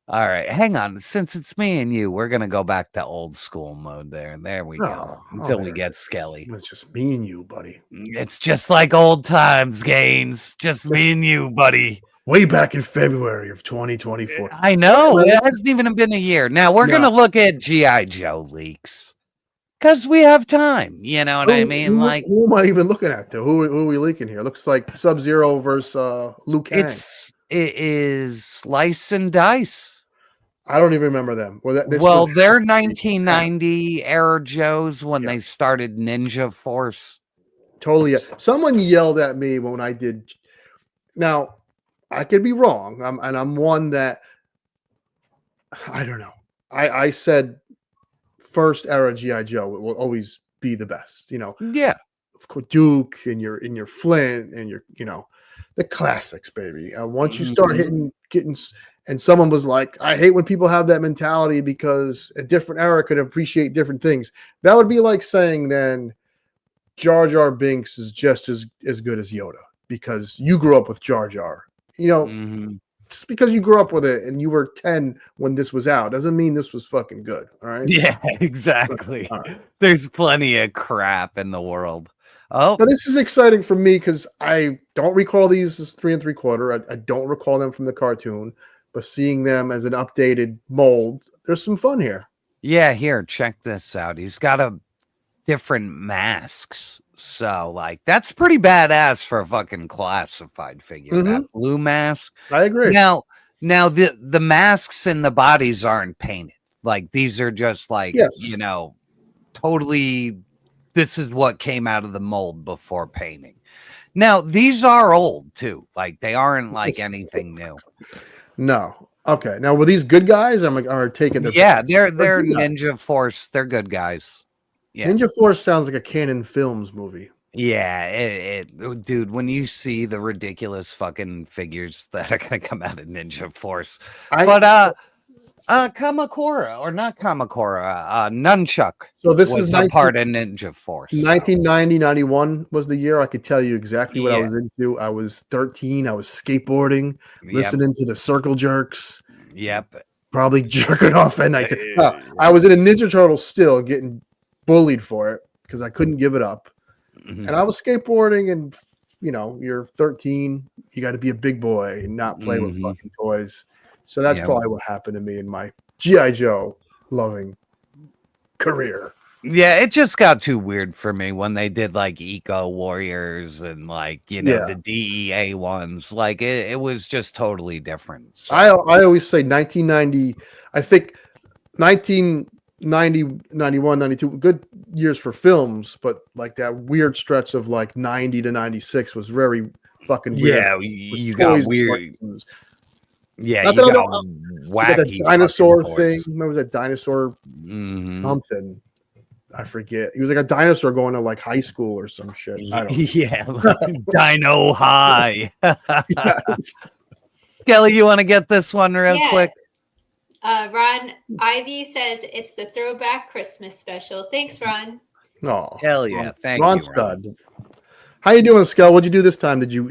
All right, hang on. Since it's me and you, we're going to go back to old school mode there. There we go. Until we get Skelly. It's just me and you, buddy. It's just like old times, Gaines. Just me and you, buddy. Way back in February of 2024. I know. It hasn't even been a year. Now, we're going to look at G.I. Joe leaks. Because we have time. You know what I mean? Who am I even looking at, though? Who are we leaking here? Looks like Sub-Zero versus Liu Kang. It is Slice and Dice. I don't even remember them. They're 1990 era Joes when they started Ninja Force. Totally. Someone yelled at me when I did. Now, I could be wrong. I'm one that I don't know. I said first era G.I. Joe will always be the best. Yeah. Of course, Duke and your Flint and your the classics, baby. Once you start getting. And someone was like, I hate when people have that mentality because a different era could appreciate different things. That would be like saying then Jar Jar Binks is just as good as Yoda because you grew up with Jar Jar. Just because you grew up with it and you were 10 when this was out doesn't mean this was fucking good. All right. Yeah, exactly. Right. There's plenty of crap in the world. Oh, now this is exciting for me because I don't recall these as 3 3/4. I don't recall them from the cartoon. But seeing them as an updated mold, there's some fun here. Yeah, here, check this out. He's got different masks. So, like, that's pretty badass for a fucking classified figure. That blue mask. I agree. Now the masks and the bodies aren't painted. Like, these are just like, totally, this is what came out of the mold before painting. Now, these are old, too. Like, they aren't like anything new. No. Okay. Now, were these good guys? Are taking the they're Ninja Force. They're good guys. Yeah. Ninja Force sounds like a Canon Films movie. Yeah, dude. When you see the ridiculous fucking figures that are gonna come out of Ninja Force, Kamakura or not Kamakura, Nunchuck. So this was a part of Ninja Force. 1990, 91 was the year. I could tell you exactly what I was into. I was 13. I was skateboarding, listening to the Circle Jerks. Yep. probably jerking off at night. I was in a Ninja Turtle still getting bullied for it because I couldn't give it up. And I was skateboarding, and you're 13, you got to be a big boy and not play with fucking toys. So that's probably what happened to me in my G.I. Joe loving career. Yeah, it just got too weird for me when they did like Eco Warriors and like the DEA ones. Like it was just totally different. So. I always say 1990. I think 1990, 91, 92, good years for films, but like that weird stretch of like 90 to 96 was very fucking weird. Yeah, you got weird. Yeah, not you that got wacky. The dinosaur thing. Remember that dinosaur something? I forget. He was like a dinosaur going to like high school or some shit. I don't know. Yeah, Dino High. Yes. Kelly, you want to get this one real quick? Ron Ivy says it's the throwback Christmas special. Thanks, Ron. Oh, hell yeah! Thank Ron you, Stud. How you doing, Skell? What'd you do this time? Did you?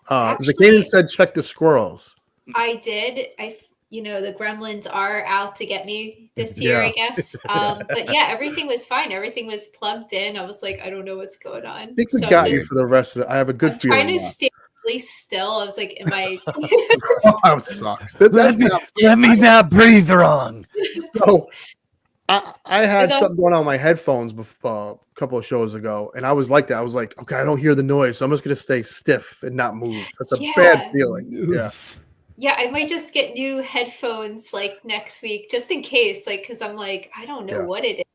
Zakanin said check the squirrels. I did. The gremlins are out to get me this year, I guess. But yeah, everything was fine. Everything was plugged in. I was like, I don't know what's going on. I think we got you for the rest of it. I have a good feeling. Trying to stay really still. I was like, am I? That sucks. Let me not breathe wrong. So I had something going on with my headphones before, a couple of shows ago, and I was like that. I was like, okay, I don't hear the noise, so I'm just gonna stay stiff and not move. That's a bad feeling. Yeah. Yeah, I might just get new headphones like next week, just in case, like, because I'm like, I don't know what it is.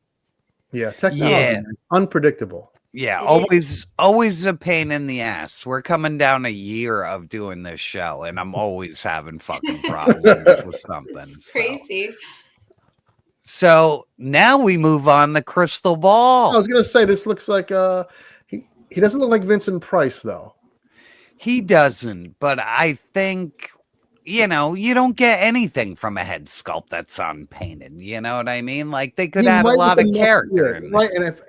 Yeah, technology, unpredictable. Yeah, always a pain in the ass. We're coming down a year of doing this show, and I'm always having fucking problems with something. It's crazy. So now we move on the crystal ball. I was gonna say this looks like he doesn't look like Vincent Price though. He doesn't, but I think. You don't get anything from a head sculpt that's unpainted. You know what I mean? Like they could add a lot of character, right? And if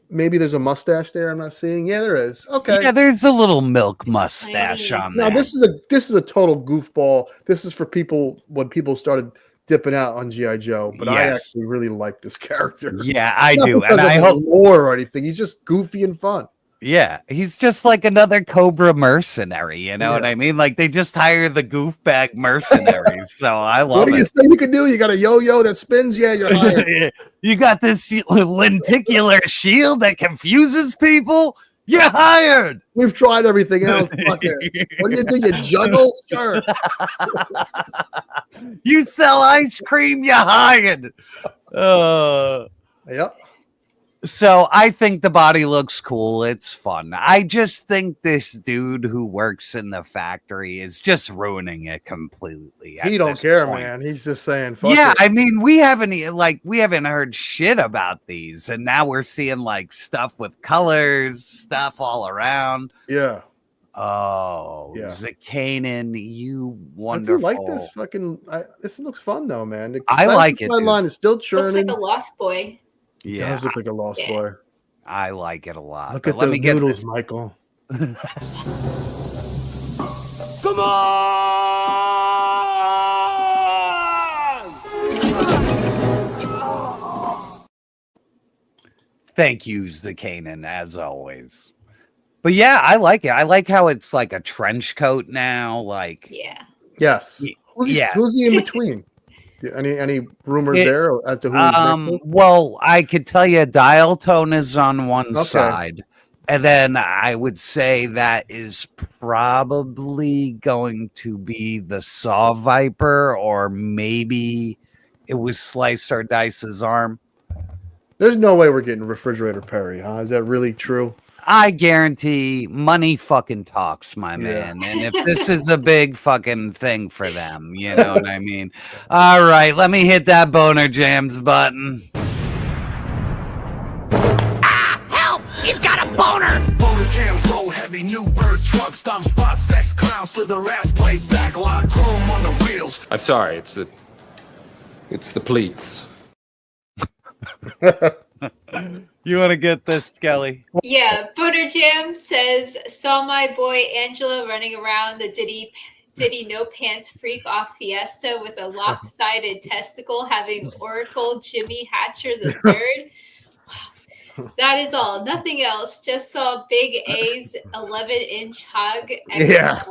maybe there's a mustache there, I'm not seeing. Yeah, there is. Okay, yeah, there's a little milk mustache on there. No, this is a total goofball. This is for people when people started dipping out on G.I. Joe, but I actually really like this character. Yeah, I do, and I hope lore or anything. He's just goofy and fun. Yeah, he's just like another Cobra mercenary, you know what I mean? Like they just hire the goofbag mercenaries, so I love it. What do you say you can do? You got a yo-yo that spins? Yeah, you're hired. You got this lenticular shield that confuses people? You're hired. We've tried everything else. Fuck it. What do you do? You juggle? Sure. You sell ice cream? You're hired. Yep. So I think the body looks cool. It's fun. I just think this dude who works in the factory is just ruining it completely. He don't care, man. He's just saying, fuck yeah, it. I mean, we haven't heard shit about these, and now we're seeing like stuff with colors, stuff all around. Yeah. Oh, yeah. Zakanin, you wonderful. I do like this fucking. This looks fun though, man. I like it. My line is still churning. Looks like a Lost Boy. It does look like a Lost Boy. I like it a lot. Look at the noodles, Michael. Come on! Thank you, Zakanin, as always. But yeah, I like it. I like how it's like a trench coat now. Like, yes. Who's he in between? Any rumors there as to who's well, I could tell you dial tone is on one side, and then I would say that is probably going to be the Saw Viper, or maybe it was Slice or Dice's arm. There's no way we're getting Refrigerator Perry, huh? Is that really true? I guarantee money fucking talks, my man. And if this is a big fucking thing for them, you know what I mean? All right, let me hit that Boner Jams button. Ah, help! He's got a boner! Boner Jams roll heavy, new bird truck, stomp spot, sex clown, slither ass, plate back, lock, chrome on the wheels. I'm sorry, it's the pleats. You want to get this, Skelly? Yeah, Butter Jam says, saw my boy Angela running around the Diddy Diddy No Pants freak off Fiesta with a lopsided testicle having Oracle Jimmy Hatcher the third. That is all. Nothing else. Just saw Big A's 11-inch hug. Yeah.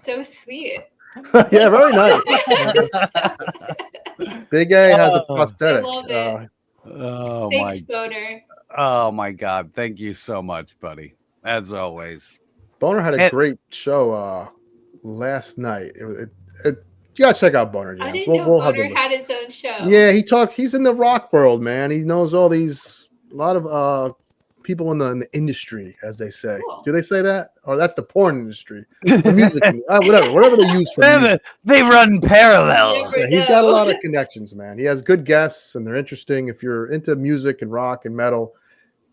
So sweet. Yeah, very nice. Big A has a prosthetic. I love it. Oh Thanks, Boner. Oh my God! Thank you so much, buddy. As always, Boner had a great show last night. You gotta check out Boner. I Jams. didn't know Boner had his own show. Yeah, he's in the rock world, man. He knows a lot of people in the industry, as they say. Cool. Do they say that? Or that's the porn industry, the music, whatever they use for music. They run parallel. Yeah, he's got a lot of connections, man. He has good guests, and they're interesting. If you're into music and rock and metal,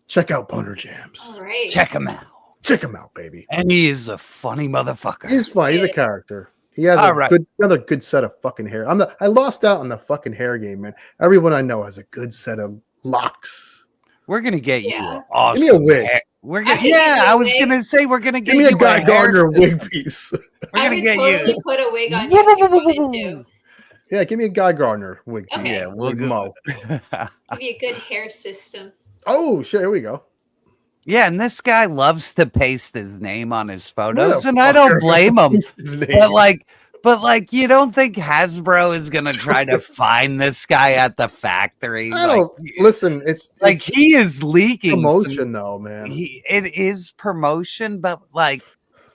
check out Boner Jams. All right. Check him out. Check him out, baby. And he is a funny motherfucker. He's fun. He's a character. He has another good set of fucking hair. I lost out on the fucking hair game, man. Everyone I know has a good set of locks. We're gonna get you an awesome. Give me a wig. Hair. I was gonna say we're gonna get Give me you a Guy Gardner wig piece. We're gonna get totally you. put a wig on you if you wanted to. Yeah, give me a Guy Gardner wig piece. Okay. Yeah, we'll Mo. Give you a good hair system. Oh shit! Here we go. Yeah, and this guy loves to paste his name on his photos, and I don't blame him. But like, you don't think Hasbro is gonna try to find this guy at the factory? I don't listen. It's he is leaking promotion, though, man. It is promotion, but like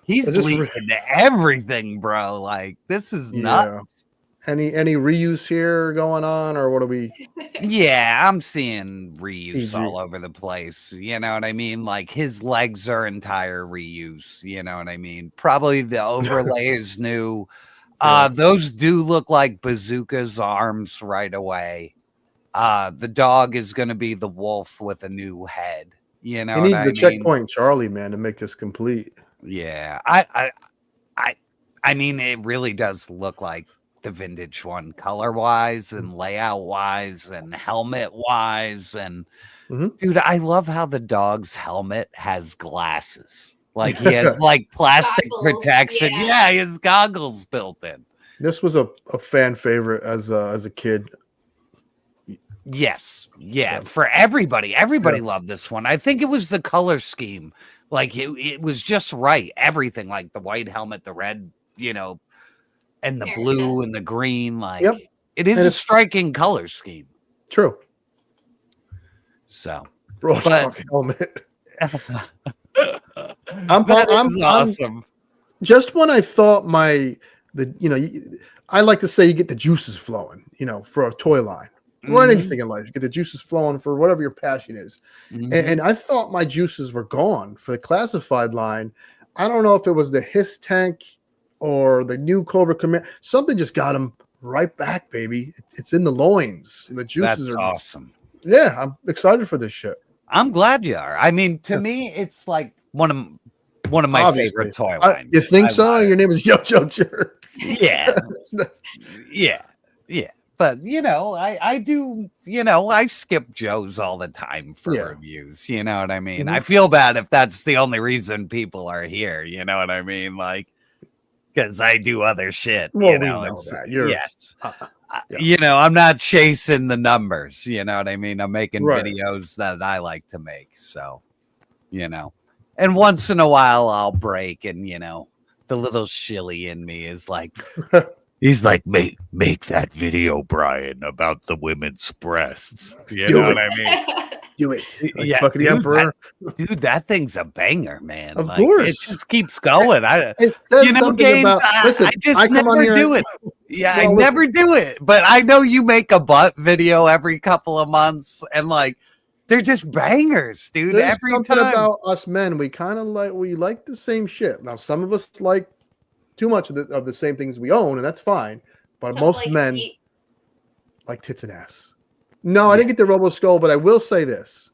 he's leaking everything, bro. Like this is nuts. Any reuse here going on, or what are we? Yeah, I'm seeing reuse all over the place. You know what I mean? Like his legs are entire reuse. You know what I mean? Probably the overlay is new. Those do look like Bazooka's arms right away. The dog is going to be the wolf with a new head. You know, he needs the checkpoint Charlie, man, to make this complete. Yeah, I mean, it really does look like the vintage one, color wise and layout wise and helmet wise. And dude, I love how the dog's helmet has glasses. Like he has like plastic protection. Yeah, he has goggles built in. This was a fan favorite as a kid. Yes. Yeah. For everybody. Everybody loved this one. I think it was the color scheme. Like it was just right. Everything, like the white helmet, the red, you know, and the blue and the green. Like it is a striking color scheme. True. So helmet. I'm awesome. Just when I thought I like to say you get the juices flowing, for a toy line or anything in life. You get the juices flowing for whatever your passion is. And I thought my juices were gone for the classified line. I don't know if it was the Hiss tank or the new Cobra Command. Something just got them right back, baby. It's in the loins. The juices are awesome. Yeah, I'm excited for this shit. I'm glad you are. I mean, to me, it's like one of my favorite toy lines. You think so? Your name is YoJoeJerk. Yeah. Yeah. But I do, I skip Joe's all the time for reviews. You know what I mean? I feel bad if that's the only reason people are here. You know what I mean? Like, because I do other shit. Well, we know that. Yes. I'm not chasing the numbers. You know what I mean? I'm making videos that I like to make. So, and once in a while I'll break, and the little shilly in me is like, he's like, make that video, Brian, about the women's breasts. You know what I mean? Do it. Like fucking the Emperor. Dude, that thing's a banger, man. Of course. It just keeps going. It says something about, listen, I just never do it. Yeah, I never do it. But I know you make a butt video every couple of months, and like, they're just bangers, dude. There's every something time. About us men, we like the same shit. Now, some of us like too much of the same things we own, and that's fine. But most men like tits and ass. No, I didn't get the Robo Skull, but I will say this.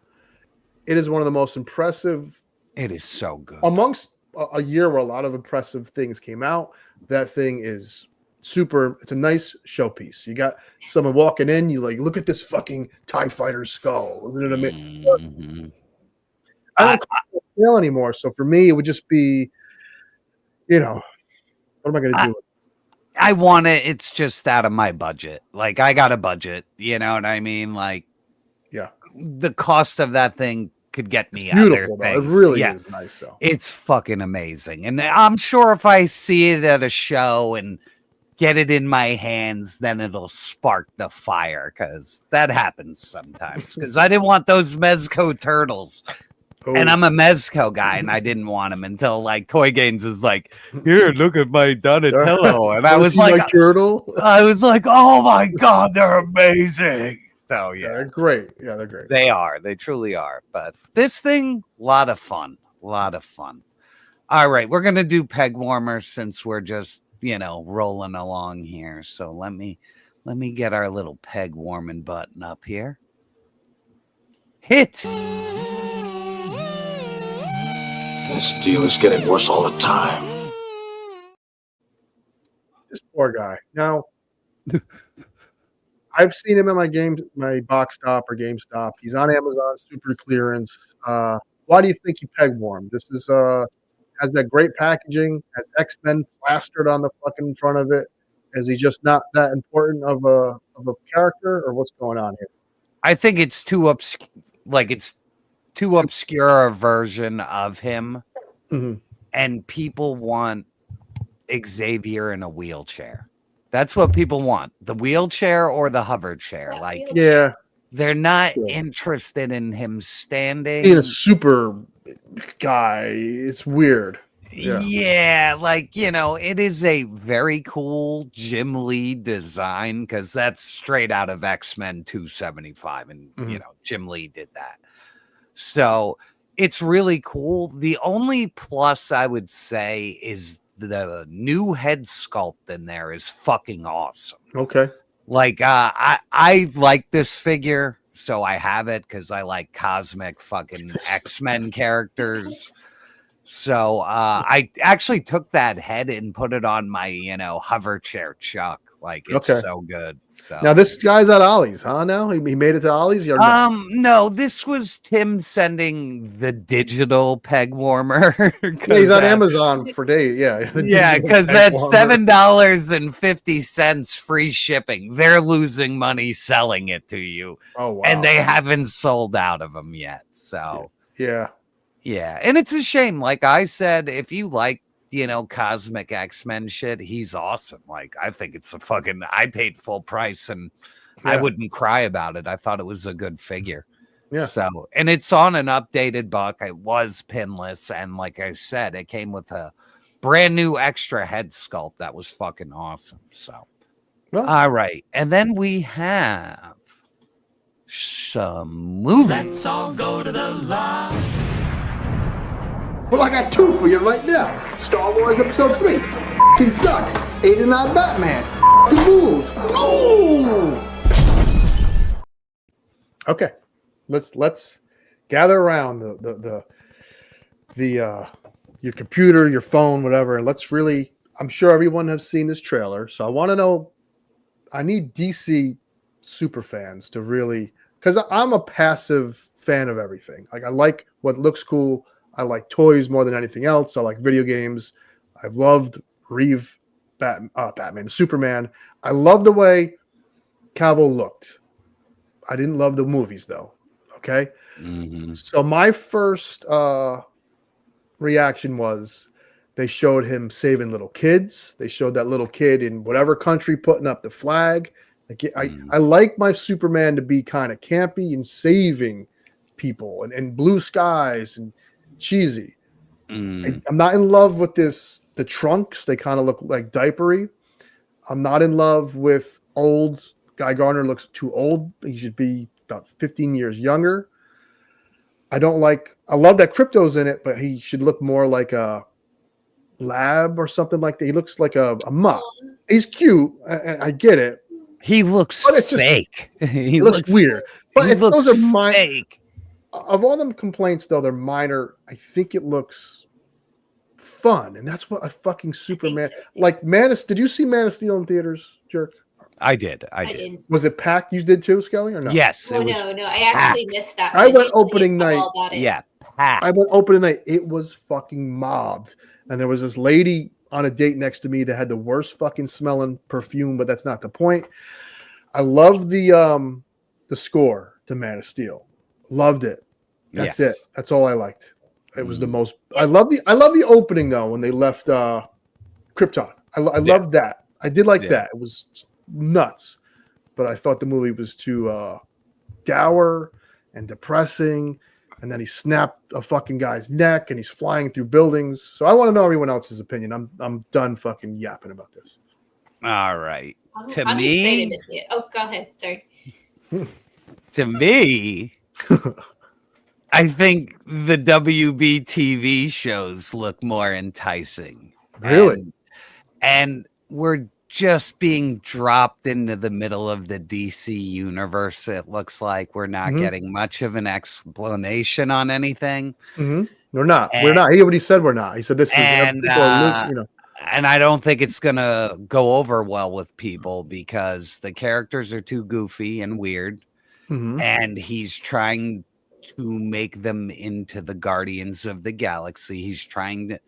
It is one of the most impressive. It is so good. Amongst a year where a lot of impressive things came out, that thing is super. It's a nice showpiece. You got someone walking in, you like, look at this fucking TIE fighter skull. Isn't it amazing? I don't feel anymore. So for me, it would just be, What am I going to do? I want it. It's just out of my budget. Like, I got a budget. You know what I mean? Like, yeah, the cost of that thing could get me beautiful, though. It really is nice, though. It's fucking amazing. And I'm sure if I see it at a show and get it in my hands, then it'll spark the fire, because that happens sometimes. Because I didn't want those Mezco turtles. And I'm a Mezco guy, and I didn't want them until like Toy Games is like, here, look at my Donatello. And I was like, turtle. I was like, oh my God, they're amazing. So yeah, they're great. Yeah, they're great. They are. They truly are. But this thing, a lot of fun. A lot of fun. All right, we're gonna do peg warmers since we're just, you know, rolling along here. So let me get our little peg warming button up here. Hit. This deal is getting worse all the time. This poor guy. Now, I've seen him in my box stop or GameStop. He's on Amazon, super clearance. Why do you think he peg warmed? This is has that great packaging, has X-Men plastered on the fucking front of it. Is he just not that important of a character, or what's going on here? I think it's too obscure a version of him, and people want Xavier in a wheelchair. That's what people want, the wheelchair or the hover chair. Like, yeah, they're not interested in him standing. Being a super guy, it's weird. Yeah, like, you know, it is a very cool Jim Lee design, because that's straight out of X-Men 275, and you know, Jim Lee did that. So it's really cool. The only plus I would say is the new head sculpt in there is fucking awesome. Okay. Like, I like this figure, so I have it because I like cosmic fucking X-Men characters. So I actually took that head and put it on my, you know, hover chair Chuck. Like, it's so good. So now this guy's at Ollie's, huh? Now he made it to Ollie's. No, this was Tim sending the digital peg warmer. Yeah, he's on Amazon for days. Yeah, yeah, because that's $7.50 free shipping. They're losing money selling it to you. Oh wow! And they haven't sold out of them yet. So yeah, and it's a shame. Like I said, if you like, you know, cosmic X-Men shit, he's awesome. Like, I think it's a fucking, I paid full price and I wouldn't cry about it. I thought it was a good figure. Yeah. So, and it's on an updated buck. It was pinless. And like I said, it came with a brand new extra head sculpt. That was fucking awesome. So, all right. And then we have some movies. Let's all go to the live. Well, I got two for you right now. Star Wars Episode 3. F***ing sucks. 89 Batman. F***ing rules. Ooh. Okay. Let's gather around your computer, your phone, whatever, and let's really, I'm sure everyone has seen this trailer, so I want to know, I need DC super fans to really, because I'm a passive fan of everything. Like, I like what looks cool. I like toys more than anything else. I like video games. I've loved Reeve Batman, Superman. I love the way Cavill looked. I didn't love the movies, though. Okay? So my first reaction was they showed him saving little kids. They showed that little kid in whatever country putting up the flag. Like, I like my Superman to be kind of campy and saving people and blue skies and cheesy. I'm not in love with the trunks. They kind of look like diapery. I'm not in love with old. Guy Gardner looks too old. He should be about 15 years younger. I love that Crypto's in it, but he should look more like a lab or something like that. He looks like a mutt. He's cute. I get it. He looks fake. He looks weird. But those are fake. Of all them complaints, though, they're minor. I think it looks fun, and that's what a fucking Superman like. Did you see Man of Steel in theaters, Jerk? I did. Was it packed? You did too, Skelly, or no? Yes. No, I actually missed that. I went opening night. Yeah, packed. I went opening night. It was fucking mobbed. and there was this lady on a date next to me that had the worst fucking smelling perfume, but that's not the point. I love the score to Man of Steel. Loved it. That's it. That's all I liked. It was the most. I love the opening though when they left Krypton. I loved that. I did like that. It was nuts, but I thought the movie was too dour and depressing. And then he snapped a fucking guy's neck, and he's flying through buildings. So I want to know everyone else's opinion. I'm done fucking yapping about this. All right. I'm excited to see it. Oh, go ahead. Sorry. To me, I think the WB TV shows look more enticing. Really? And we're just being dropped into the middle of the DC universe. It looks like we're not getting much of an explanation on anything. We're not. We're not. He already said we're not. He said this is, and I don't think it's gonna go over well with people because the characters are too goofy and weird, and he's trying to make them into the Guardians of the Galaxy. He's trying to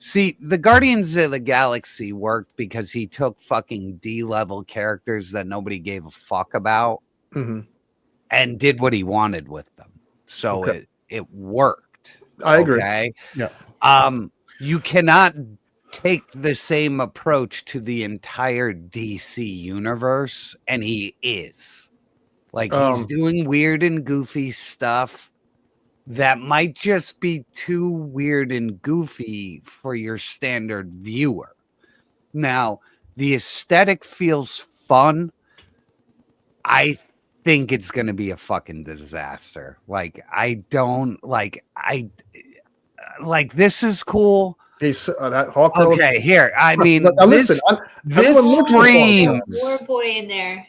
see the Guardians of the Galaxy worked because he took fucking D-level characters that nobody gave a fuck about and did what he wanted with them. So it worked. I agree. Okay. Yeah. You cannot take the same approach to the entire DC universe, and he is. Like he's doing weird and goofy stuff that might just be too weird and goofy for your standard viewer. Now, the aesthetic feels fun. I think it's going to be a fucking disaster. Like, this is cool. He's that Hawk. Okay, here. I mean, now this screams. War boy in there.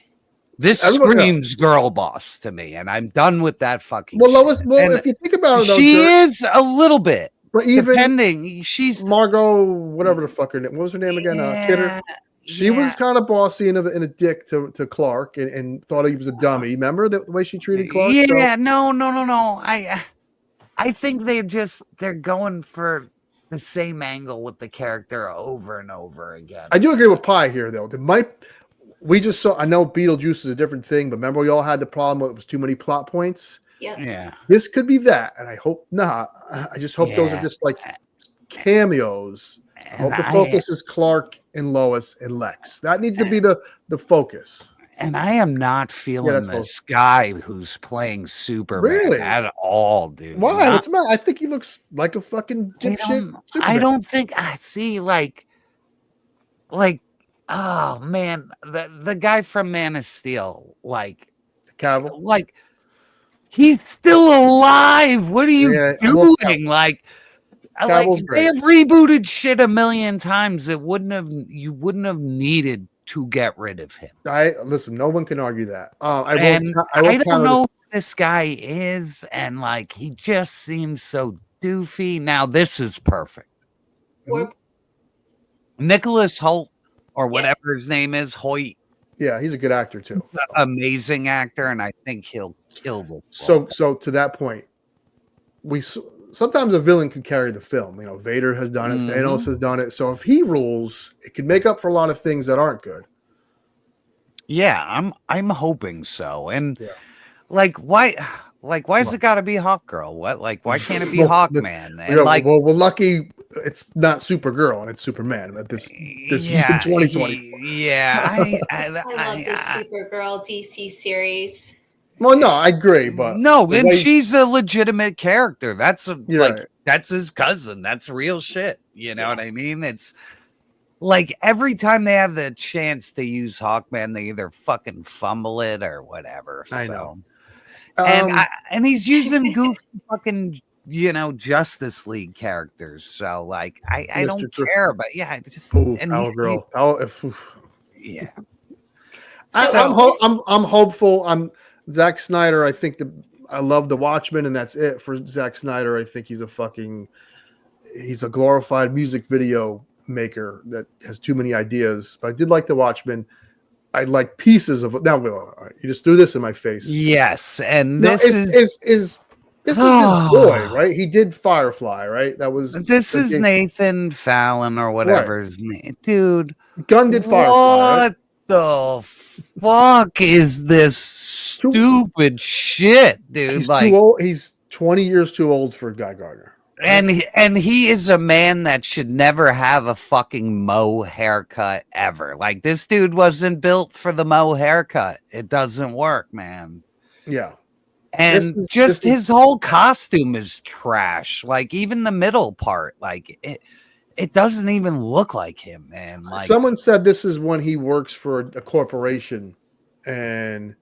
This screams girl boss to me, and I'm done with that fucking. Well, Lois, if you think about it, though, she is a little bit. But even depending, she's Margot, whatever the fuck her name. What was her name again? Kidder. She was kind of bossy and a dick to Clark, and thought he was a dummy. Remember the way she treated Clark? Yeah, no. I think they're going for the same angle with the character over and over again. I do agree with Pi here, though. We just saw. I know Beetlejuice is a different thing, but remember we all had the problem with it was too many plot points. Yeah. This could be that, and I hope not. I just hope those are just like cameos. I hope the focus is Clark and Lois and Lex. That needs to be the focus. And I am not feeling this guy who's playing Superman at all, dude. Why? What's the matter? I think he looks like a fucking dipshit Superman. I don't think I see like oh man, the guy from Man of Steel, like Cavill, like he's still alive. What are you doing? Like they have rebooted shit a million times. You wouldn't have needed to get rid of him. Listen, no one can argue that. I don't know who this guy is, and like he just seems so doofy. Now this is perfect. Nicholas Hoult, or whatever his name is, Hoyt. Yeah, he's a good actor too. Amazing actor, and I think he'll kill this. So to that point, sometimes a villain can carry the film. You know, Vader has done it, Thanos has done it. So if he rules, it can make up for a lot of things that aren't good. Yeah, I'm hoping so. And why is it got to be Hawk Girl? Why can't it be Hawkman? And well, lucky it's not Supergirl and it's Superman at this year 2020. I love this Supergirl DC series. Well, no, I agree, but she's a legitimate character. That's that's his cousin. That's real shit. You know what I mean? It's like every time they have the chance to use Hawkman, they either fucking fumble it or whatever. I know. And he's using goofy fucking Justice League characters. So like I don't care, but just Power Girl. I'm hopeful. Zack Snyder, I think I love The Watchmen, and that's it for Zack Snyder. I think he's a glorified music video maker that has too many ideas. But I did like The Watchmen. I like pieces of it. Now, you just threw this in my face. Yes, and this is This is his boy, right? He did Firefly, right? This is Nathan Fallon or whatever his name, dude. Gunn did Firefly. What the fuck is this stupid shit, dude? He's too old. He's 20 years too old for Guy Gardner. And he is a man that should never have a fucking Mo haircut ever. Like, this dude wasn't built for the Mo haircut. It doesn't work, man. Yeah. And his whole costume is trash. Like, even the middle part, like it doesn't even look like him, man. Like, someone said this is when he works for a corporation, and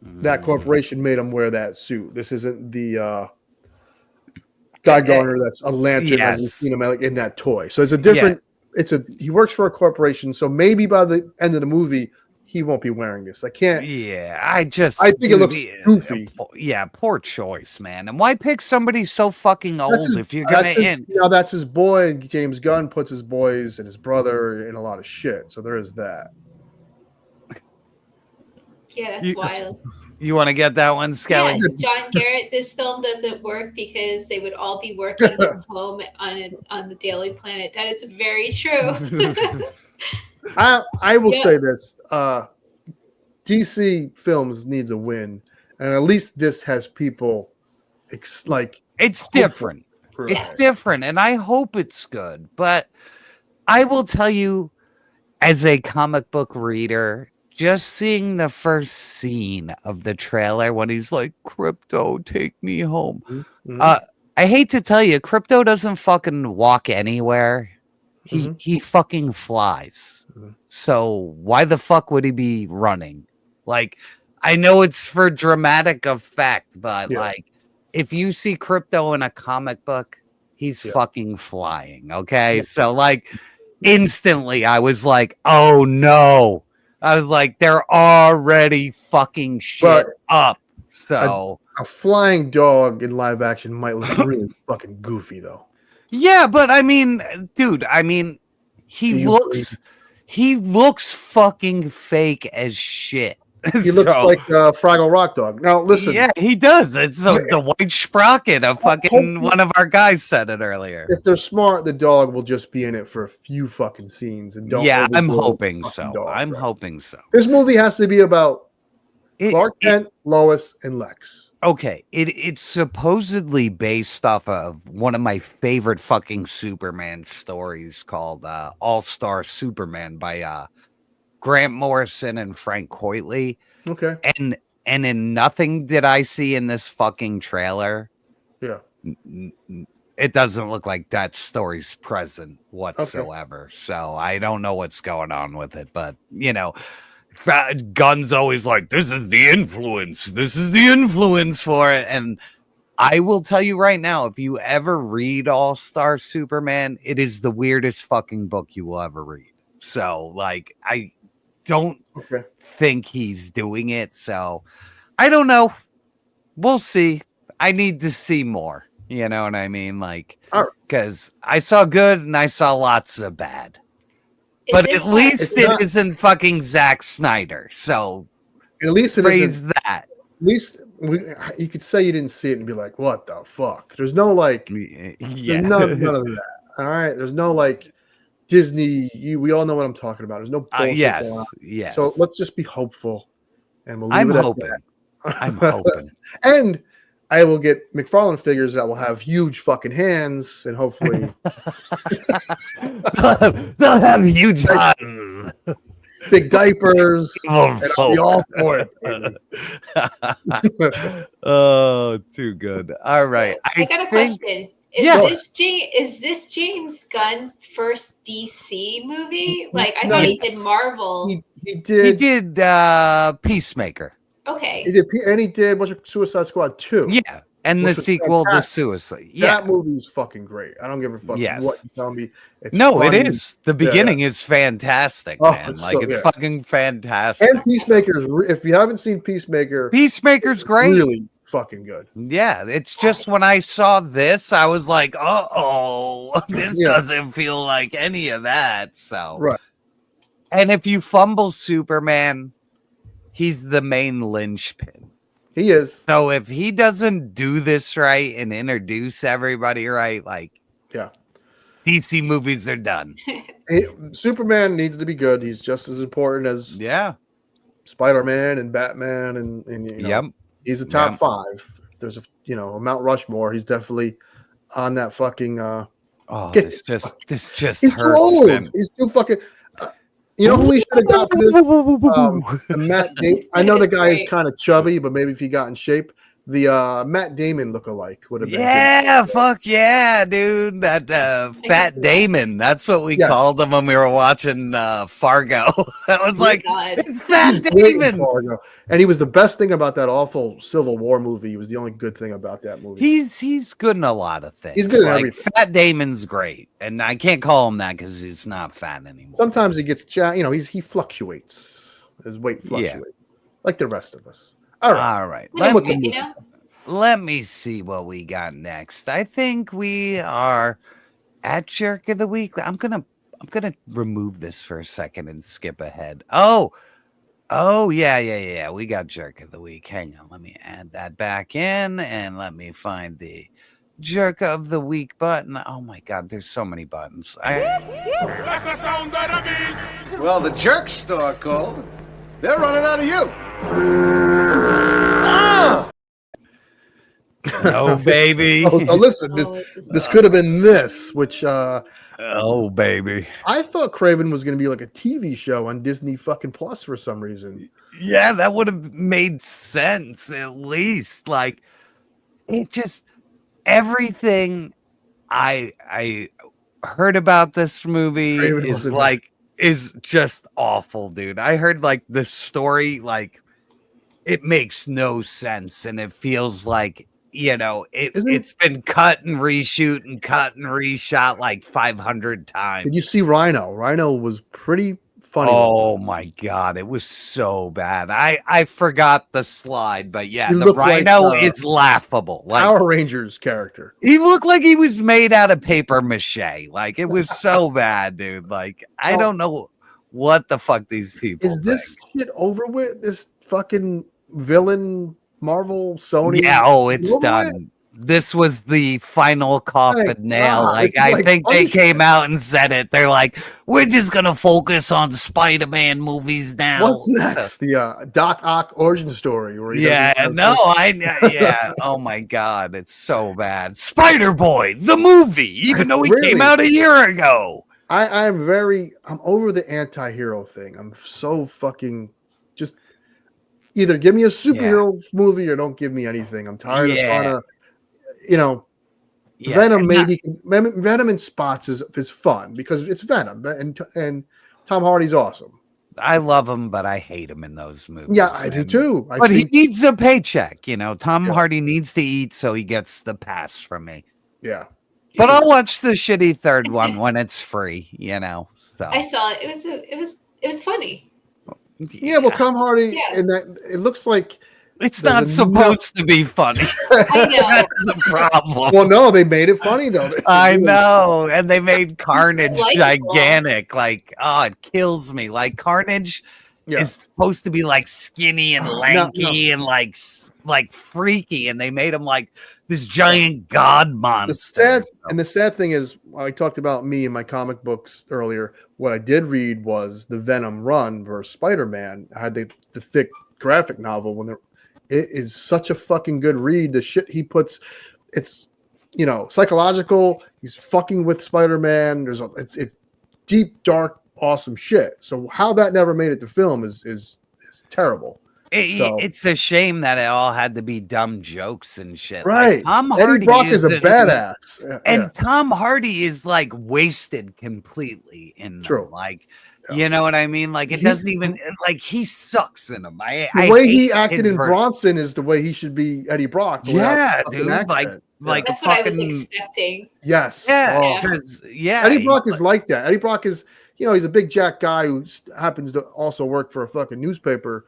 that corporation made him wear that suit. This isn't the Guy Gardner that's a lantern like you've seen him in that toy. So it's a different. He works for a corporation. So maybe by the end of the movie, he won't be wearing this. I can't. Yeah, I think it looks goofy. Yeah, poor choice, man. And why pick somebody so fucking old if you're gonna end? Now that's his boy. And James Gunn puts his boys and his brother in a lot of shit. So there is that. Yeah, that's wild. You want to get that one, Skelly? Yeah, John Garrett, this film doesn't work because they would all be working from home on the Daily Planet. That is very true. I will say this: DC Films needs a win, and at least this has people it's different. It's different, and I hope it's good. But I will tell you, as a comic book reader, just seeing the first scene of the trailer when he's like, "Crypto, take me home." Mm-hmm. I hate to tell you, Crypto doesn't fucking walk anywhere. He fucking flies. So why the fuck would he be running? Like, I know it's for dramatic effect, but like, if you see Crypto in a comic book, he's fucking flying. Okay, so like, instantly I was like, oh no. I was like, they're already fucking shit up. So a flying dog in live action might look really fucking goofy, though. Yeah, but I mean, dude, he looks fucking fake as shit. He looks like Fraggle Rock Dog. Now listen, yeah, he does. It's the white sprocket of fucking one of our guys said it earlier. If they're smart, the dog will just be in it for a few fucking scenes and don't. Yeah, I'm hoping so. Hoping so. This movie has to be about Clark Kent, Lois, and Lex. Okay, it's supposedly based off of one of my favorite fucking Superman stories called All-Star Superman by Grant Morrison and Frank Coitley. Okay. And in nothing did I see in this fucking trailer. Yeah. It doesn't look like that story's present whatsoever. Okay. So I don't know what's going on with it, but you know, Gunn's always like, this is the influence for it. And I will tell you right now, if you ever read All-Star Superman, it is the weirdest fucking book you will ever read. So like, I don't think he's doing it. So I don't know. We'll see. I need to see more. You know what I mean? Like, because I saw good and I saw lots of bad. But at least it isn't fucking Zack Snyder. So at least it praise that. At least you could say you didn't see it and be like, what the fuck? There's no like, there's none of that. All right. There's no like Disney. We all know what I'm talking about. There's no bullshit going on. Yes. So let's just be hopeful. And we'll leave I'm it at hoping. that. I'm hoping. And I will get Mcfarlane figures that will have huge fucking hands and hopefully they'll have huge hands. Big diapers. And I'll be all for it. Oh, too good. All right. I got a question. Is this James Gunn's first DC movie? Like, I thought he did Marvel. He did Peacemaker. Okay. He did what's Suicide Squad 2. Yeah. And the sequel to Suicide. Yeah. That movie is fucking great. I don't give a fuck what you tell me. It's it is. The beginning is fantastic, man. It's fucking fantastic. And Peacemaker if you haven't seen Peacemaker's great. Really fucking good. Yeah, it's just when I saw this, I was like, this doesn't feel like any of that. So right. And if you fumble Superman, he's the main linchpin. He is. So if he doesn't do this right and introduce everybody right, like, yeah, DC movies are done. Superman needs to be good. He's just as important as Spider-Man and Batman, and you know, he's the top 5. If there's a a Mount Rushmore, he's definitely on that fucking. This just he's hurts, too old. man. He's too fucking. You know who we should have got for this? Matt. I know the guy is kind of chubby, but maybe if he got in shape, the Matt Damon lookalike would have been. Yeah, fuck yeah, dude. That Fat Damon. That's what we called him when we were watching Fargo. That was like, it's Fat Damon. Fargo. And he was the best thing about that awful Civil War movie. He was the only good thing about that movie. He's good in a lot of things. He's good in everything. Fat Damon's great, and I can't call him that because he's not fat anymore. Sometimes he gets, he fluctuates. His weight fluctuates, like the rest of us. All right. Let me see what we got next. I think we are at Jerk of the Week. I'm gonna remove this for a second and skip ahead. Oh, yeah. We got Jerk of the Week. Hang on, let me add that back in and let me find the Jerk of the Week button. Oh my God, there's so many buttons. Well, the jerk store called. They're running out of you. Oh, baby. So listen, this could have been this, which oh, baby. I thought Craven was going to be like a TV show on Disney fucking Plus for some reason. Yeah, that would have made sense at least. Like, it just everything I heard about this movie is just awful, dude. I heard like the story, like it makes no sense, and it feels like it's been cut and reshoot and cut and reshot like 500 times. Did you see Rhino? Rhino was pretty funny. Oh my God, it was so bad. I forgot the slide, but yeah, the Rhino is laughable. Like Power Rangers character. He looked like he was made out of paper mache. Like it was so bad, dude. Like I don't know what the fuck these people is. This shit over with? This fucking villain. Marvel, Sony. Yeah, it's done. This was the final coffin nail. Like I think they came out and said it. They're like, we're just gonna focus on Spider-Man movies now. What's next? The Doc Ock origin story. Where Oh my God, it's so bad. Spider-Boy, the movie, even though he came out a year ago. I'm over the anti-hero thing. I'm so fucking just. Either give me a superhero movie or don't give me anything. I'm tired of trying to, Venom Venom in spots is fun because it's Venom and Tom Hardy's awesome. I love him, but I hate him in those movies. Yeah, I do too. But he needs a paycheck. Tom Hardy needs to eat, so he gets the pass from me. Yeah. But I'll watch the shitty third one when it's free. So I saw it. It was funny. Yeah, well, Tom Hardy, and that it looks like it's not supposed to be funny. I know. That's the problem. Well, no, they made it funny though. I know, and they made Carnage gigantic. Like, it kills me. Like Carnage is supposed to be like skinny and lanky and like freaky, and they made him like this giant god monster. The sad thing is, I talked about me in my comic books earlier. What I did read was the Venom run versus Spider-Man. I had the thick graphic novel it is such a fucking good read. The shit he puts, it's psychological. He's fucking with Spider-Man. It's deep, dark, awesome shit. So how that never made it to film is terrible. It's a shame that it all had to be dumb jokes and shit. Right. Like, Tom Eddie Hardy Brock is a badass. And Tom Hardy is like wasted completely in them. True. Like, you know what I mean? Like it doesn't even like he sucks in them. The way he acted in Bronson is the way he should be Eddie Brock. Yeah, dude. Like that's what I was expecting. Yes. Yeah. Eddie Brock is like that. Eddie Brock is, he's a big jack guy who happens to also work for a fucking newspaper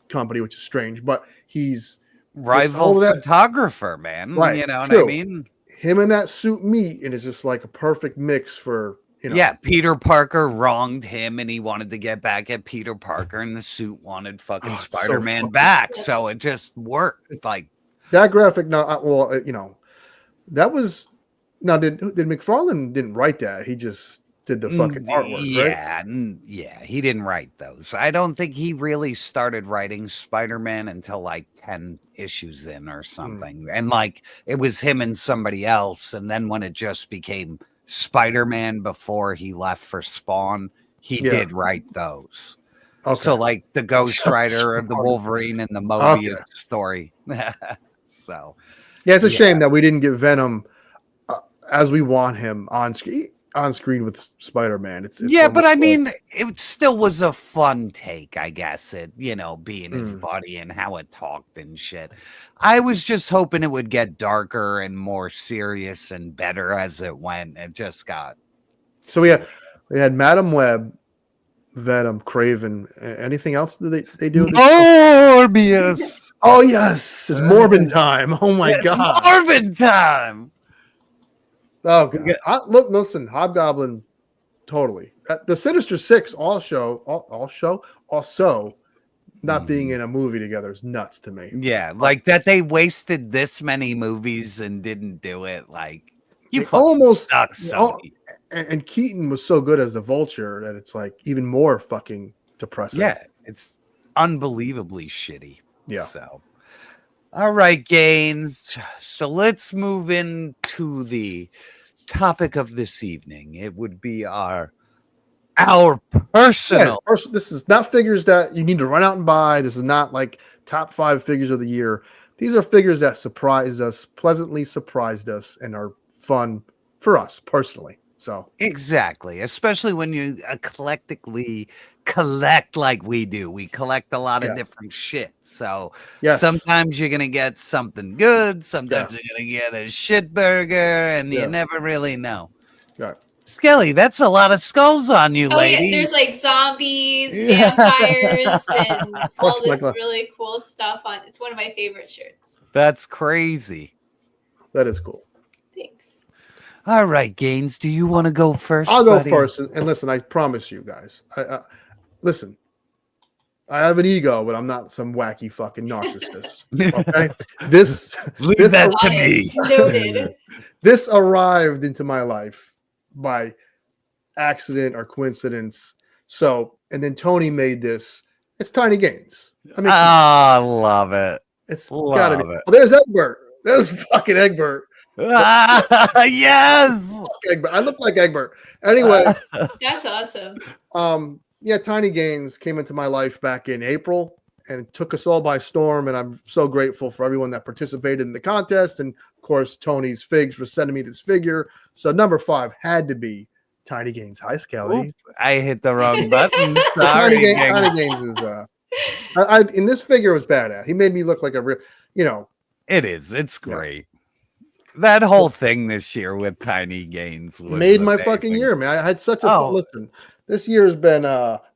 company, which is strange, but he's rival photographer, man. Right, you know true. What I mean? Him and that suit meet, and it's just like a perfect mix for You know? Yeah, Peter Parker wronged him and he wanted to get back at Peter Parker, and the suit wanted fucking Spider-Man back. So it just worked. It's like that graphic. That was now. Did Mcfarlane didn't write that? He just did the fucking artwork, right? Yeah, he didn't write those. I don't think he really started writing Spider-Man until like 10 issues in or something. And like it was him and somebody else. And then when it just became Spider-Man before he left for Spawn, he did write those. Okay. So like the Ghost Rider of the Wolverine and the Mobius story. So yeah, it's a shame that we didn't get Venom as we want him on screen with Spider-Man. It's but I mean, it still was a fun take, I guess. It being his buddy and how it talked and shit. I was just hoping it would get darker and more serious and better as it went. It just got so we had Madam Web, Venom, Craven. Anything else that they do? Morbius. Oh yes, it's Morbin time. Oh my god, Morbin time. Oh god. Listen, Hobgoblin, totally. The Sinister Six also not being in a movie together is nuts to me. Yeah, like that they wasted this many movies and didn't do it. Like you almost suck, Sony. And Keaton was so good as the Vulture that it's like even more fucking depressing. Yeah, it's unbelievably shitty. Yeah. So, all right, Gaines. So let's move into the topic of this evening. It would be our personal. Yeah, this is not figures that you need to run out and buy. This is not like top 5 figures of the year. These are figures that surprised us, pleasantly surprised us, and are fun for us personally. So exactly, especially when you eclectically collect like we do. We collect a lot of different shit. So sometimes you're gonna get something good, sometimes you're gonna get a shit burger, and you never really know. Right. Skelly, that's a lot of skulls on you, lady. Yeah, there's like zombies, vampires, and all this really cool stuff on. It's one of my favorite shirts. That's crazy. That is cool. Thanks. All right, Gaines, do you want to go first? I'll go first. And listen, I promise you guys. Listen, I have an ego, but I'm not some wacky fucking narcissist. Okay, leave that to me. Noted. This arrived into my life by accident or coincidence. So, and then Tony made this. It's Tiny Gaines. I mean, I love it. It's gotta be. Oh, there's Egbert. There's fucking Egbert. Yes. I look like Egbert. Anyway, that's awesome. Yeah, Tiny Gaines came into my life back in April and took us all by storm. And I'm so grateful for everyone that participated in the contest. And of course, Tony's Figs for sending me this figure. So number 5 had to be Tiny Gaines. Hi, Skelly. Oop, I hit the wrong button. Sorry, Tiny Gaines is in this figure was badass. He made me look like a real, It is. It's great. That whole thing this year with Tiny Gaines was made my amazing. fucking year, man. I had such a listen. This year has been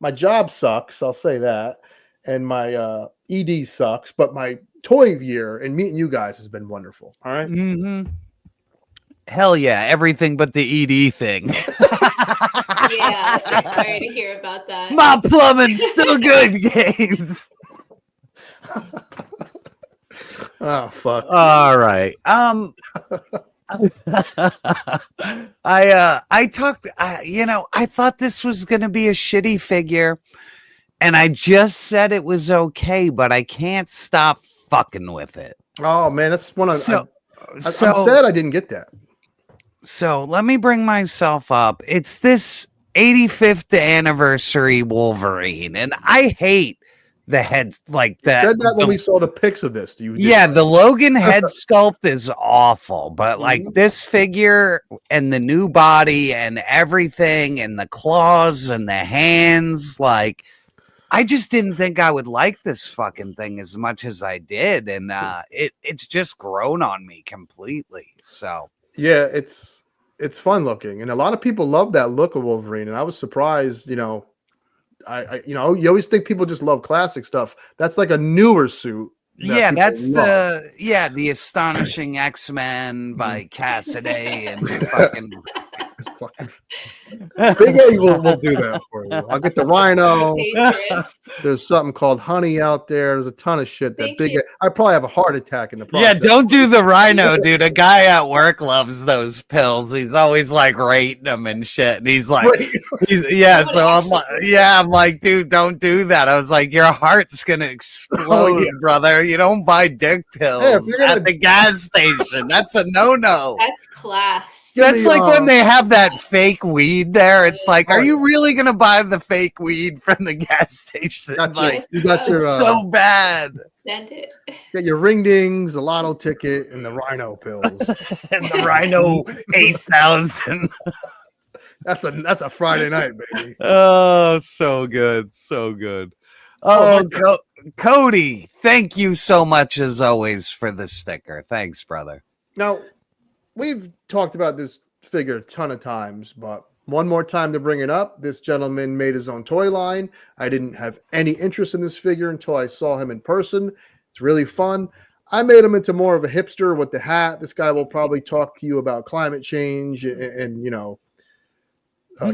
my job sucks, I'll say that, and my ED sucks, but my toy year and meeting you guys has been wonderful. All right. Mm-hmm. Hell yeah, everything but the ED thing. Yeah, I'm sorry to hear about that. My plumbing's still good, Gaines. Oh fuck. All right. I thought this was gonna be a shitty figure, and I just said it was okay, but I can't stop fucking with it. Oh man, that's one of I'm sad I didn't get that. So let me bring myself up. It's this 85th anniversary Wolverine, and I hate the head like that. You said that when we saw the pics of this. The Logan head sculpt is awful, but like this figure and the new body and everything and the claws and the hands, like I just didn't think I would like this fucking thing as much as I did, and it's just grown on me completely. So yeah, it's fun looking, and a lot of people love that look of Wolverine, and I was surprised. You always think people just love classic stuff. That's like a newer suit. That's the Astonishing X-Men by Cassidy and fucking It's fucking Big A will do that for you. I'll get the rhino. Dangerous. There's something called honey out there. There's a ton of shit that Big A. I probably have a heart attack in the Yeah, process. don't do the rhino, dude. A guy at work loves those pills. He's always like rating them and shit. And he's like, I'm like, dude, don't do that. I was like, your heart's gonna explode, brother. You don't buy dick pills at the gas station. That's a no-no. That's class. That's like when they have that fake weed there. It's like, are you really gonna buy the fake weed from the gas station? You got your so bad. Send it. Got your ring dings, the lotto ticket, and the rhino pills. And the rhino 8,000. That's a Friday night, baby. Oh, so good, so good. Oh, Cody, thank you so much as always for the sticker. Thanks, brother. Now, we've talked about this figure a ton of times, but one more time to bring it up. This gentleman made his own toy line. I didn't have any interest in this figure until I saw him in person. It's really fun. I made him into more of a hipster with the hat. This guy will probably talk to you about climate change and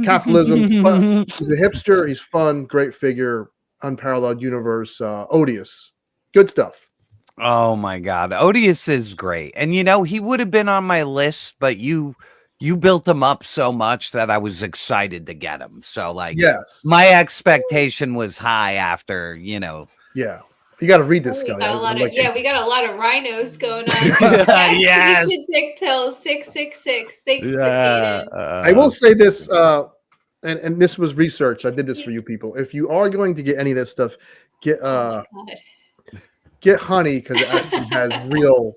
capitalism. But he's a hipster. He's fun. Great figure. Unparalleled universe. Odious. Good stuff. Oh my God. Odious is great. And he would have been on my list, but you built him up so much that I was excited to get him. So my expectation was high after, Yeah. You got to read this guy. We got a lot of rhinos going on. Yes. Dick pills 666. Thanks, I will say this, and this was research. I did this for you people. If you are going to get any of this stuff, get honey, because it actually has real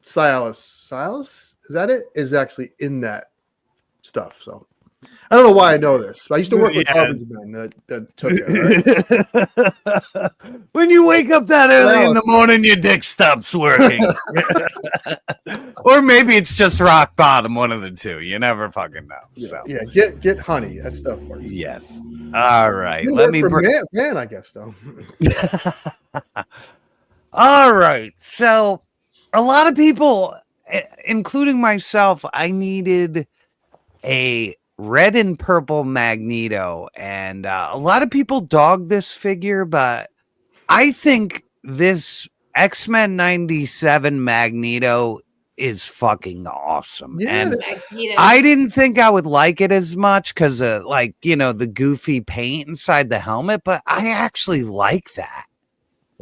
Silas, is that it? Is actually in that stuff. So I don't know why I know this. I used to work with garbage men that took it. Right? When you wake up that early in the morning, your dick stops working. Or maybe it's just rock bottom, one of the two. You never fucking know. Yeah, get honey. That stuff works. Yes. All right. Let me man, I guess though. All right. So a lot of people, including myself, I needed a red and purple Magneto, and a lot of people dog this figure, but I think this X-Men 97 Magneto is fucking awesome. Yeah, and I didn't think I would like it as much because of the goofy paint inside the helmet, but I actually like that.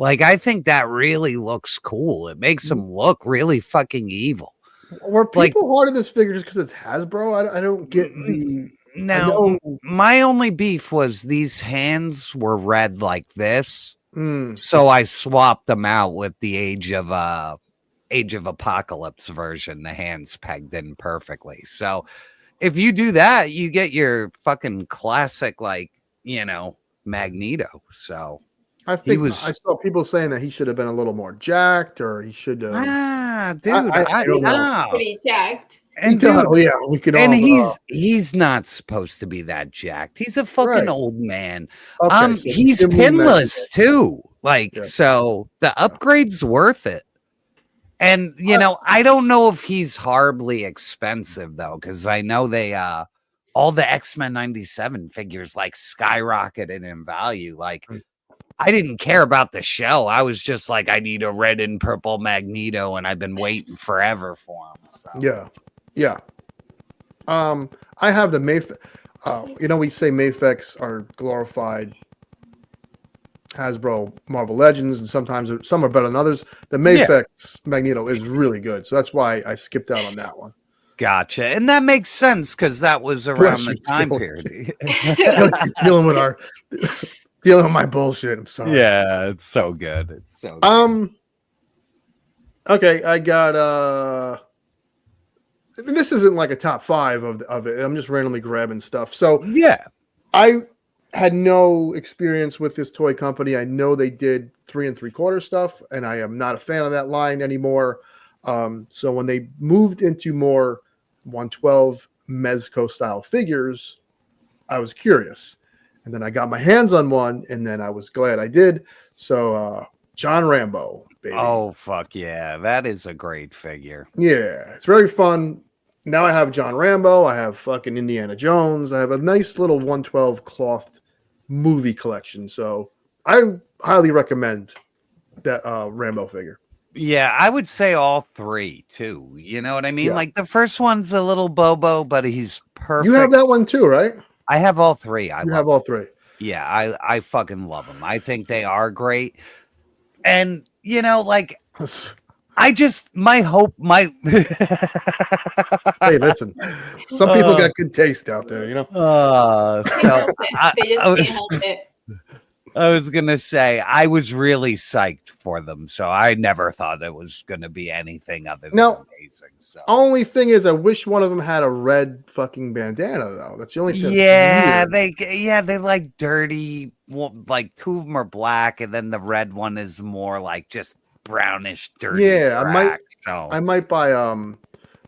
I think that really looks cool. It makes him look really fucking evil. Were people hard on this figure just because it's Hasbro? I don't get the. Now, my only beef was these hands were red like this, so I swapped them out with the Age of Apocalypse version. The hands pegged in perfectly. So, if you do that, you get your fucking classic, Magneto. So. I think I saw people saying that he should have been a little more jacked, or he should have. Dude, I don't know. He's pretty jacked. And we could. And he's not supposed to be that jacked. He's a fucking old man. Okay, so he's pinless too. So the upgrade's worth it. And I don't know if he's horribly expensive though, because I know they all the X-Men 97 figures skyrocketed in value. I didn't care about the shell. I was just like, I need a red and purple Magneto, and I've been waiting forever for him. So. Yeah. I have the Mayfix. We say Mayfix are glorified Hasbro Marvel Legends, and sometimes some are better than others. The Mayfix Magneto is really good, so that's why I skipped out on that one. Gotcha, and that makes sense because that was around the time period. Dealing with my bullshit. I'm sorry. Yeah, it's so good. It's so good. Okay, I got this isn't like a top 5 of it. I'm just randomly grabbing stuff. So yeah, I had no experience with this toy company. I know they did 3 3/4 stuff, and I am not a fan of that line anymore. So when they moved into more 112 Mezco style figures, I was curious. And then I got my hands on one, and then I was glad I did. So, John Rambo, baby. Oh, fuck yeah. That is a great figure. Yeah, it's very fun. now I have John Rambo. I have fucking Indiana Jones. I have a nice little 112 cloth movie collection. So I highly recommend that Rambo figure. Yeah, I would say all three too. You know what I mean? Yeah. Like the first one's a little bobo, but he's perfect. You have that one too, right? I have all three. You have all three. Yeah, I fucking love them. I think they are great. And you know, like I just my hope my Hey, listen. Some people got good taste out there, you know. So They just can't help it. I was gonna say I was really psyched for them, so I never thought it was gonna be anything other than amazing. So only thing is, I wish one of them had a red fucking bandana though. That's the only thing. yeah, they like dirty. Well, like two of them are black, and then the red one is more like just brownish, dirty. Yeah, black, I might buy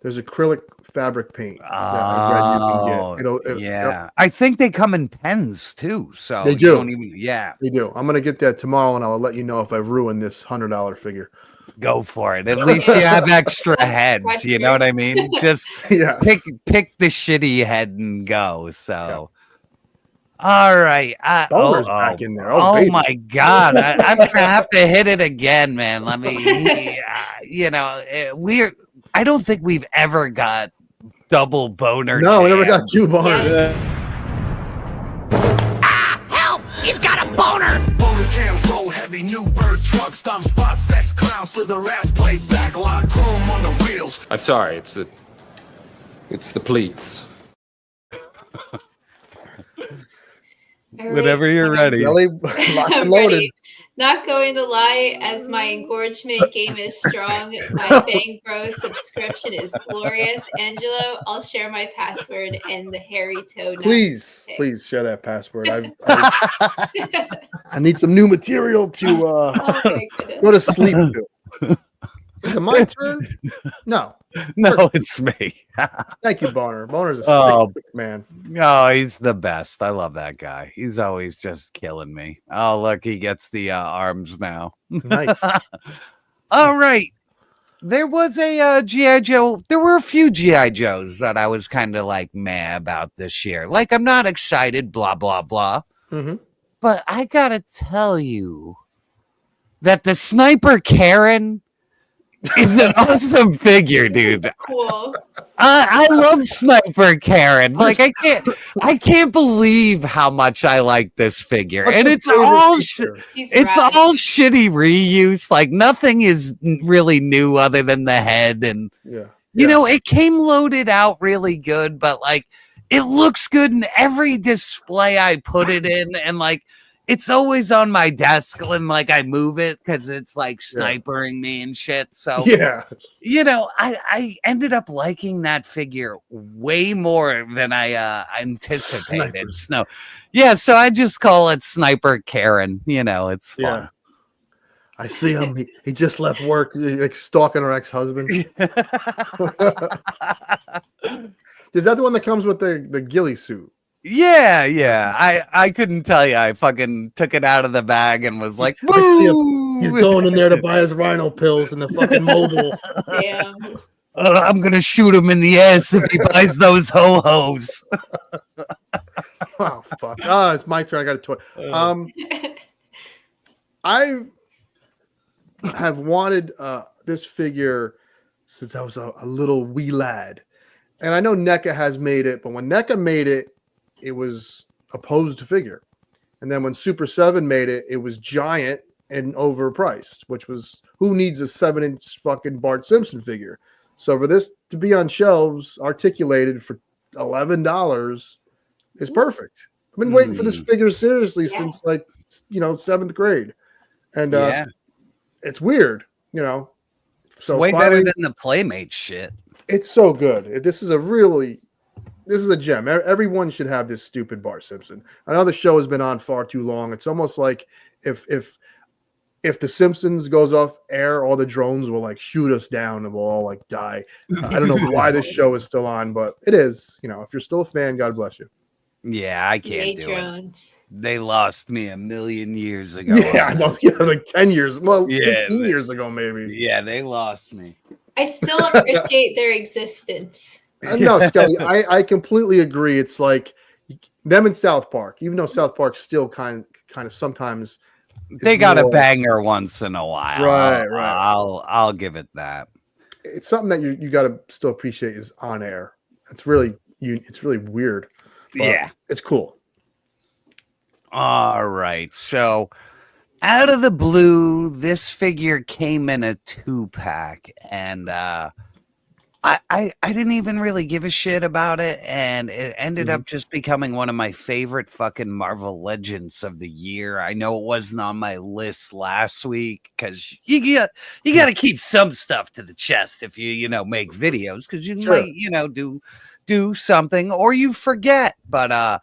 there's acrylic fabric paint that I read you can get. Yeah, I think they come in pens too. So they you do. don't even, they do. I'm gonna get that tomorrow, and I'll let you know if I ruin this $100 figure. Go for it. At least you have extra heads. You know what I mean? Just pick the shitty head and go. So. All right. Boner's back in there. Oh baby. my God. I'm going to have to hit it again, man. Let me, you know, I don't think we've ever got double boner. No, we never got two boners. Help! He's got a boner! Boner cams roll heavy, new bird truck, stomp spot, sex clown, slither ass, play back, lock, chrome on the wheels. I'm sorry, it's the pleats. Whenever you're ready. Locked and I'm loaded. ready. Not going to lie, as my engorgement game is strong, my Bang Bros subscription is glorious. Angelo, I'll share my password and the hairy toe. Please share that password. I need some new material to go to sleep to. Is it my turn? No. No, it's me. Thank you, Boner. Boner's a sick man. Oh, he's the best. I love that guy. He's always just killing me. Oh, look, he gets the arms now. Nice. All right. There was a G.I. Joe. There were a few G.I. Joes that I was kind of like meh about this year. Like, I'm not excited, blah, blah, blah. Mm-hmm. But I got to tell you that the Sniper Karen is an awesome figure, dude. Cool. I love Sniper Karen. Like I can't believe how much I like this figure. What's And your it's favorite all feature? it's all shitty reuse. Like nothing is really new other than the head and you know, it came loaded out really good, but like it looks good in every display I put it in, and like it's always on my desk and like I move it because it's like snipering me and shit. So you know, I ended up liking that figure way more than I anticipated. So so I just call it Sniper Karen. You know, it's fun. Yeah. I see him. He just left work, like stalking her ex-husband. Is that the one that comes with the ghillie suit? Yeah. I couldn't tell you. I fucking took it out of the bag and was like, I see him. He's going in there to buy his rhino pills in the fucking mobile. Damn. I'm gonna shoot him in the ass if he buys those ho-hos. Oh fuck! It's my turn. I got a toy. I have wanted this figure since I was a little wee lad, and I know NECA has made it, but when NECA made it, it was a posed figure, and then when Super 7 made it, it was giant and overpriced. Which was, who needs a 7-inch fucking Bart Simpson figure? So for this to be on shelves, articulated for $11, is perfect. I've been waiting for this figure seriously since like 7th grade, and it's weird, It's way better than the Playmate shit. It's so good. This is a gem. Everyone should have this stupid Bart Simpson. I know the show has been on far too long. It's almost like if the Simpsons goes off air, all the drones will like shoot us down and we'll all like die. I don't know why this show is still on, but it is. If you're still a fan, God bless you. Yeah, I can't do it. They lost me a million years ago. Yeah, I know. Yeah, like 10 years. Well, 15 years ago, maybe. Yeah, they lost me. I still appreciate their existence. No, Skelly, I completely agree. It's like them in South Park, even though South Park still kind of sometimes they got a banger once in a while. Right. I'll give it that. It's something that you got to still appreciate is on air. It's really weird. Yeah, it's cool. All right, so out of the blue, this figure came in a 2-pack, and I didn't even really give a shit about it, and it ended up just becoming one of my favorite fucking Marvel Legends of the year. I know it wasn't on my list last week because you got to keep some stuff to the chest if you make videos, because you might do something or you forget. But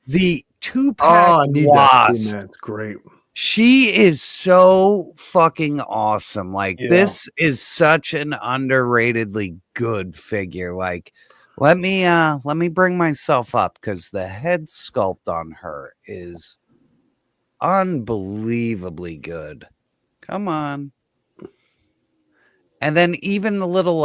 the 2-pack Wasp, man, it's great. She is so fucking awesome. Like, this is such an underratedly good figure. Like, let me bring myself up, because the head sculpt on her is unbelievably good. Come on. And then even the little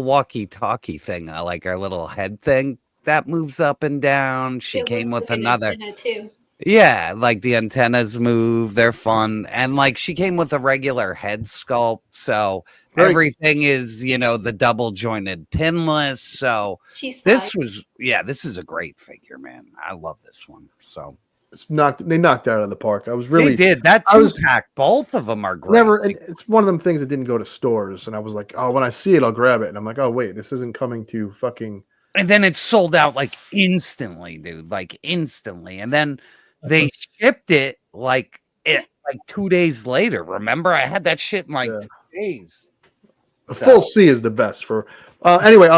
walkie-talkie thing, like our little head thing, that moves up and down. She came with another too. Yeah, like the antennas move, they're fun. And like she came with a regular head sculpt, so everything is, the double jointed pinless. So this is a great figure, man. I love this one. So they knocked out of the park. They did. That 2-pack, both of them are great. It's one of them things that didn't go to stores, and I was like, oh, when I see it, I'll grab it. And I'm like, oh wait, this isn't coming to fucking. And then it sold out like instantly, dude, like instantly. And then they shipped it like 2 days later. Remember, I had that shit in 2 days. Full C is the best for. Anyway,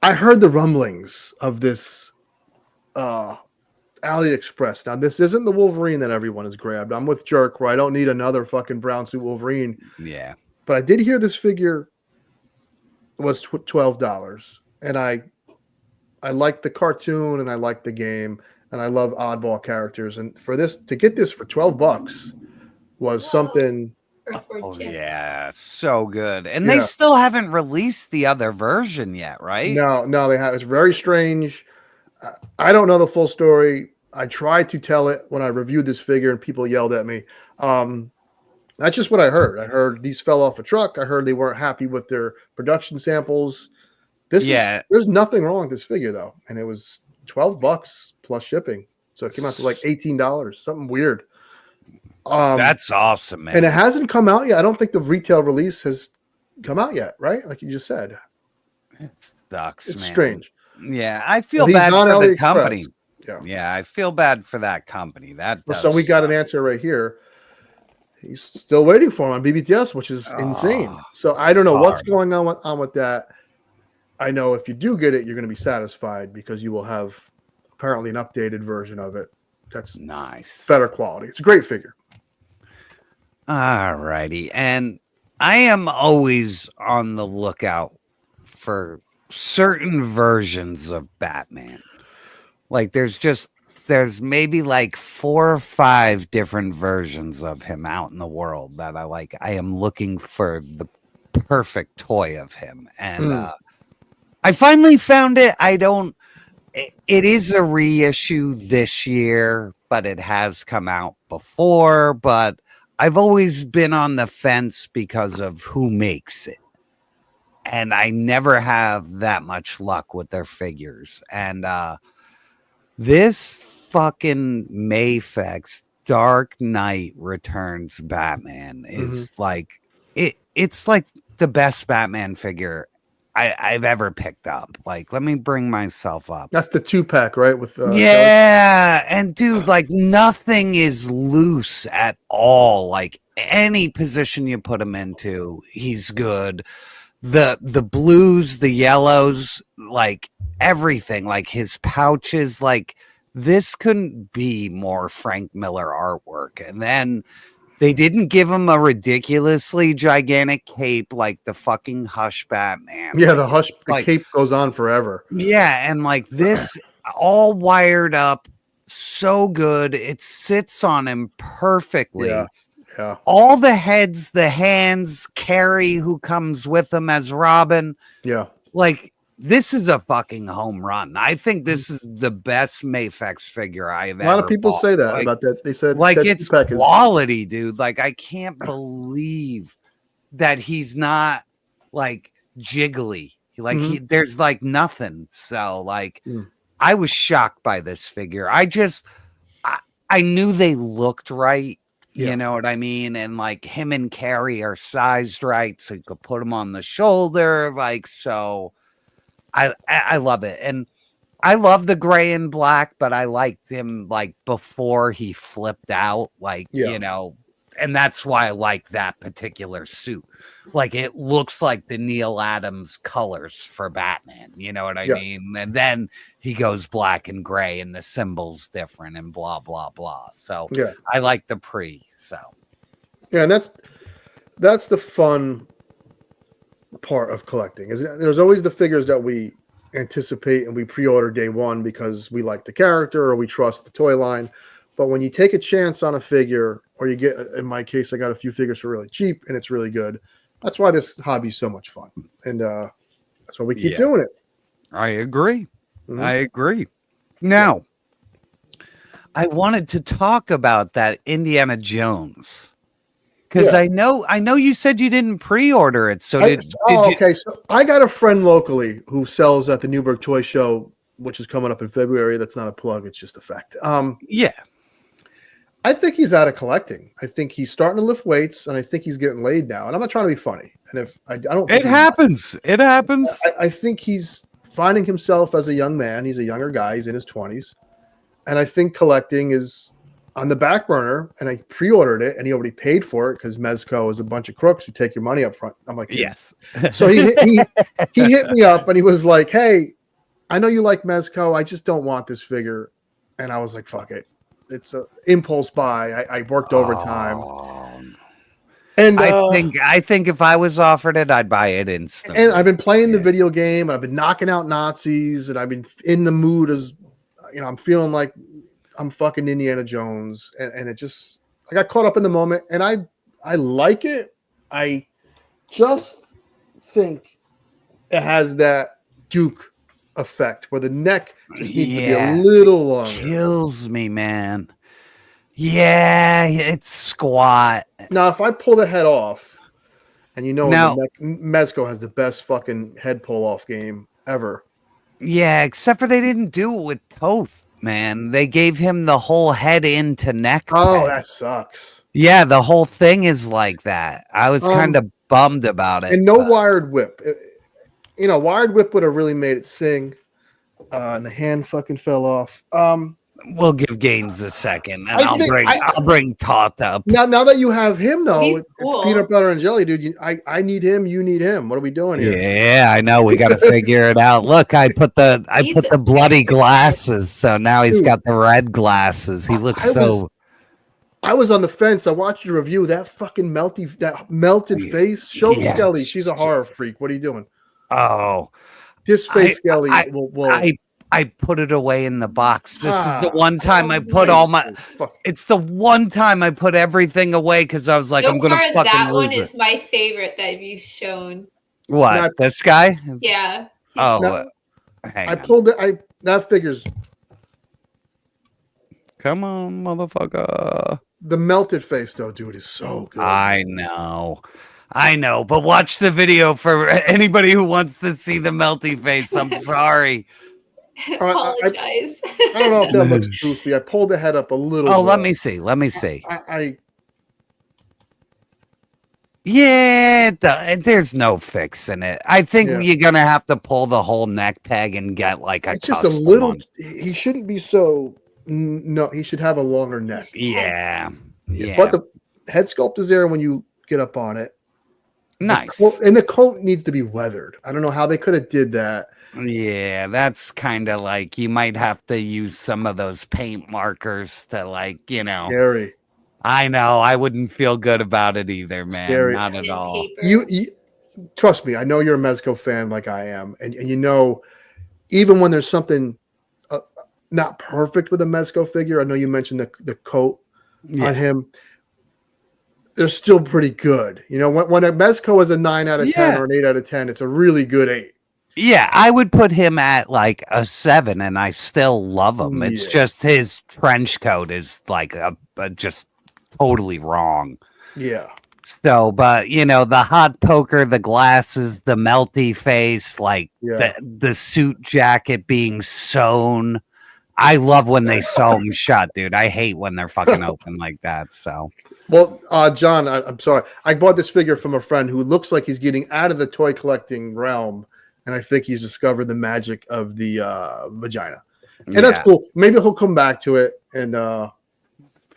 I heard the rumblings of this AliExpress. Now, this isn't the Wolverine that everyone has grabbed. I'm with Jerk, where I don't need another fucking brown suit Wolverine. Yeah, but I did hear this figure was $12, and I like the cartoon and I like the game. And I love oddball characters, and for this to get this for $12 was something. Yeah, so good. And they still haven't released the other version yet, right? No, they have. It's very strange. I don't know the full story. I tried to tell it when I reviewed this figure, and people yelled at me. That's just what I heard. I heard these fell off a truck. I heard they weren't happy with their production samples. There's nothing wrong with this figure though, and it was $12 plus shipping, so it came out to like $18, something weird. That's awesome, man. And it hasn't come out yet. I don't think the retail release has come out yet, right? Like you just said. It sucks, it's man. Strange. Yeah, I feel bad for the company. Yeah, I feel bad for that company. So we got an answer right here. He's still waiting for him on BBTS, which is insane. So I don't know what's going on with that. I know if you do get it, you're going to be satisfied, because you will have apparently an updated version of it. That's nice. Better quality. It's a great figure. All righty. And I am always on the lookout for certain versions of Batman. Like there's maybe like 4 or 5 different versions of him out in the world that I am looking for the perfect toy of him. And I finally found it. It is a reissue this year, but it has come out before. But I've always been on the fence because of who makes it. And I never have that much luck with their figures. And this fucking Mafex Dark Knight Returns Batman is it's like the best Batman figure I've ever picked up. Like, let me bring myself up. That's the 2-pack, right? With and dude, like nothing is loose at all. Like any position you put him into, he's good. The blues, the yellows, like everything, like his pouches, like this couldn't be more Frank Miller artwork. And then they didn't give him a ridiculously gigantic cape like the fucking Hush Batman. Yeah, the cape goes on forever. Yeah, and like this all wired up so good. It sits on him perfectly. Yeah. Yeah. All the heads, the hands, Carrie who comes with him as Robin. Yeah. Like, this is a fucking home run. I think this is the best Mafex figure I've ever A lot of people bought. say that Like, about that. They said like Tetsu it's Peck is- quality, dude. Like, I can't believe that he's not like jiggly. Like there's like nothing. So like I was shocked by this figure. I knew they looked right. Yeah. You know what I mean? And like him and Carrie are sized right, so you could put him on the shoulder. Like, so I love it. And I love the gray and black, but I liked him like before he flipped out, like, you know, and that's why I like that particular suit. Like, it looks like the Neil Adams colors for Batman. You know what I mean? And then he goes black and gray and the symbol's different and blah, blah, blah. So I like the pre. So yeah, and that's the fun part of collecting. Is there's always the figures that we anticipate and we pre-order day one because we like the character or we trust the toy line. But when you take a chance on a figure, or you get, in my case, I got a few figures for really cheap and it's really good. That's why this hobby is so much fun. And that's why we keep doing it. I agree. I agree. Now, I wanted to talk about that Indiana Jones. Because I know you said you didn't pre-order it. So did you? Okay. So I got a friend locally who sells at the Newburgh Toy Show, which is coming up in February. That's not a plug. It's just a fact. Yeah. I think he's out of collecting. I think he's starting to lift weights, and I think he's getting laid now. And I'm not trying to be funny. And if I don't, it happens. It happens. I think he's finding himself as a young man. He's a younger guy. He's in his 20s, and I think collecting is on the back burner. And I pre-ordered it, and he already paid for it because Mezco is a bunch of crooks who take your money up front. I'm like, yes. So he hit me up, and he was like, "Hey, I know you like Mezco. I just don't want this figure." And I was like, "Fuck it. It's an impulse buy." I worked overtime. And I think if I was offered it, I'd buy it instantly. And I've been playing the video game. I've been knocking out Nazis, and I've been in the mood as, you know, I'm feeling like I'm fucking Indiana Jones, and it just, I got caught up in the moment, and I like it. I just think it has that Duke effect where the neck just needs to be a little longer. Kills me, man. Yeah, it's squat. Now, if I pull the head off, and you know, Now, Mezco has the best fucking head pull off game ever. Yeah, except for they didn't do it with Toth, man. They gave him the whole head into neck. Oh, peg. that sucks. Yeah, the whole thing is like that. I was kind of bummed about it. And no wired whip. You know, wired whip would have really made it sing. And the hand fucking fell off. We'll give Gaines a second, and I'll bring Toth up. Now that you have him, though, He's it's cool. peanut butter and jelly, dude. I need him. You need him. What are we doing here? Yeah, I know. We got to figure it out. Look, I put the bloody glasses, so now he's got the red glasses. He looks I was on the fence. I watched your review. That fucking melted face. Show Skelly. She's a horror freak. What are you doing? Oh, this face, Skelly. I put it away in the box. This is the one time I put all my. It's the one time I put everything away because I was like, I'm gonna fucking that lose one it. is my favorite that you've shown. What, this guy? Yeah. Oh, hang I on. pulled it. That figure's. Come on, motherfucker. The melted face, though, dude, is so good. I know, but watch the video for anybody who wants to see the melty face. I'm sorry. Apologize. I don't know if that looks goofy. I pulled the head up a little. Oh, bit. let me see. I Yeah, there's no fixing it. I think you're gonna have to pull the whole neck peg and get like a. It's just a little. He shouldn't be so. No, he should have a longer neck. Yeah. But the head sculpt is there when you get up on it. Nice. And the coat needs to be weathered. I don't know how they could have did that. Yeah, that's kind of like you might have to use some of those paint markers to, like, you know. Scary. I know. I wouldn't feel good about it either, man. Scary. Not at all. You trust me. I know you're a Mezco fan like I am, and you know, even when there's something not perfect with a Mezco figure, I know you mentioned the coat on him. they're still pretty good. You know, when a Mezco is a 9 out of 10 or an 8 out of 10, it's a really good 8. Yeah, I would put him at like a 7, and I still love him. It's just his trench coat is like a just totally wrong. Yeah. So, but you know, the hot poker, the glasses, the melty face, like the suit jacket being sewn. I love when they sew them shut, dude. I hate when they're fucking open like that. So, well, John, I'm sorry. I bought this figure from a friend who looks like he's getting out of the toy collecting realm. And I think he's discovered the magic of the vagina. And that's cool. Maybe he'll come back to it. And,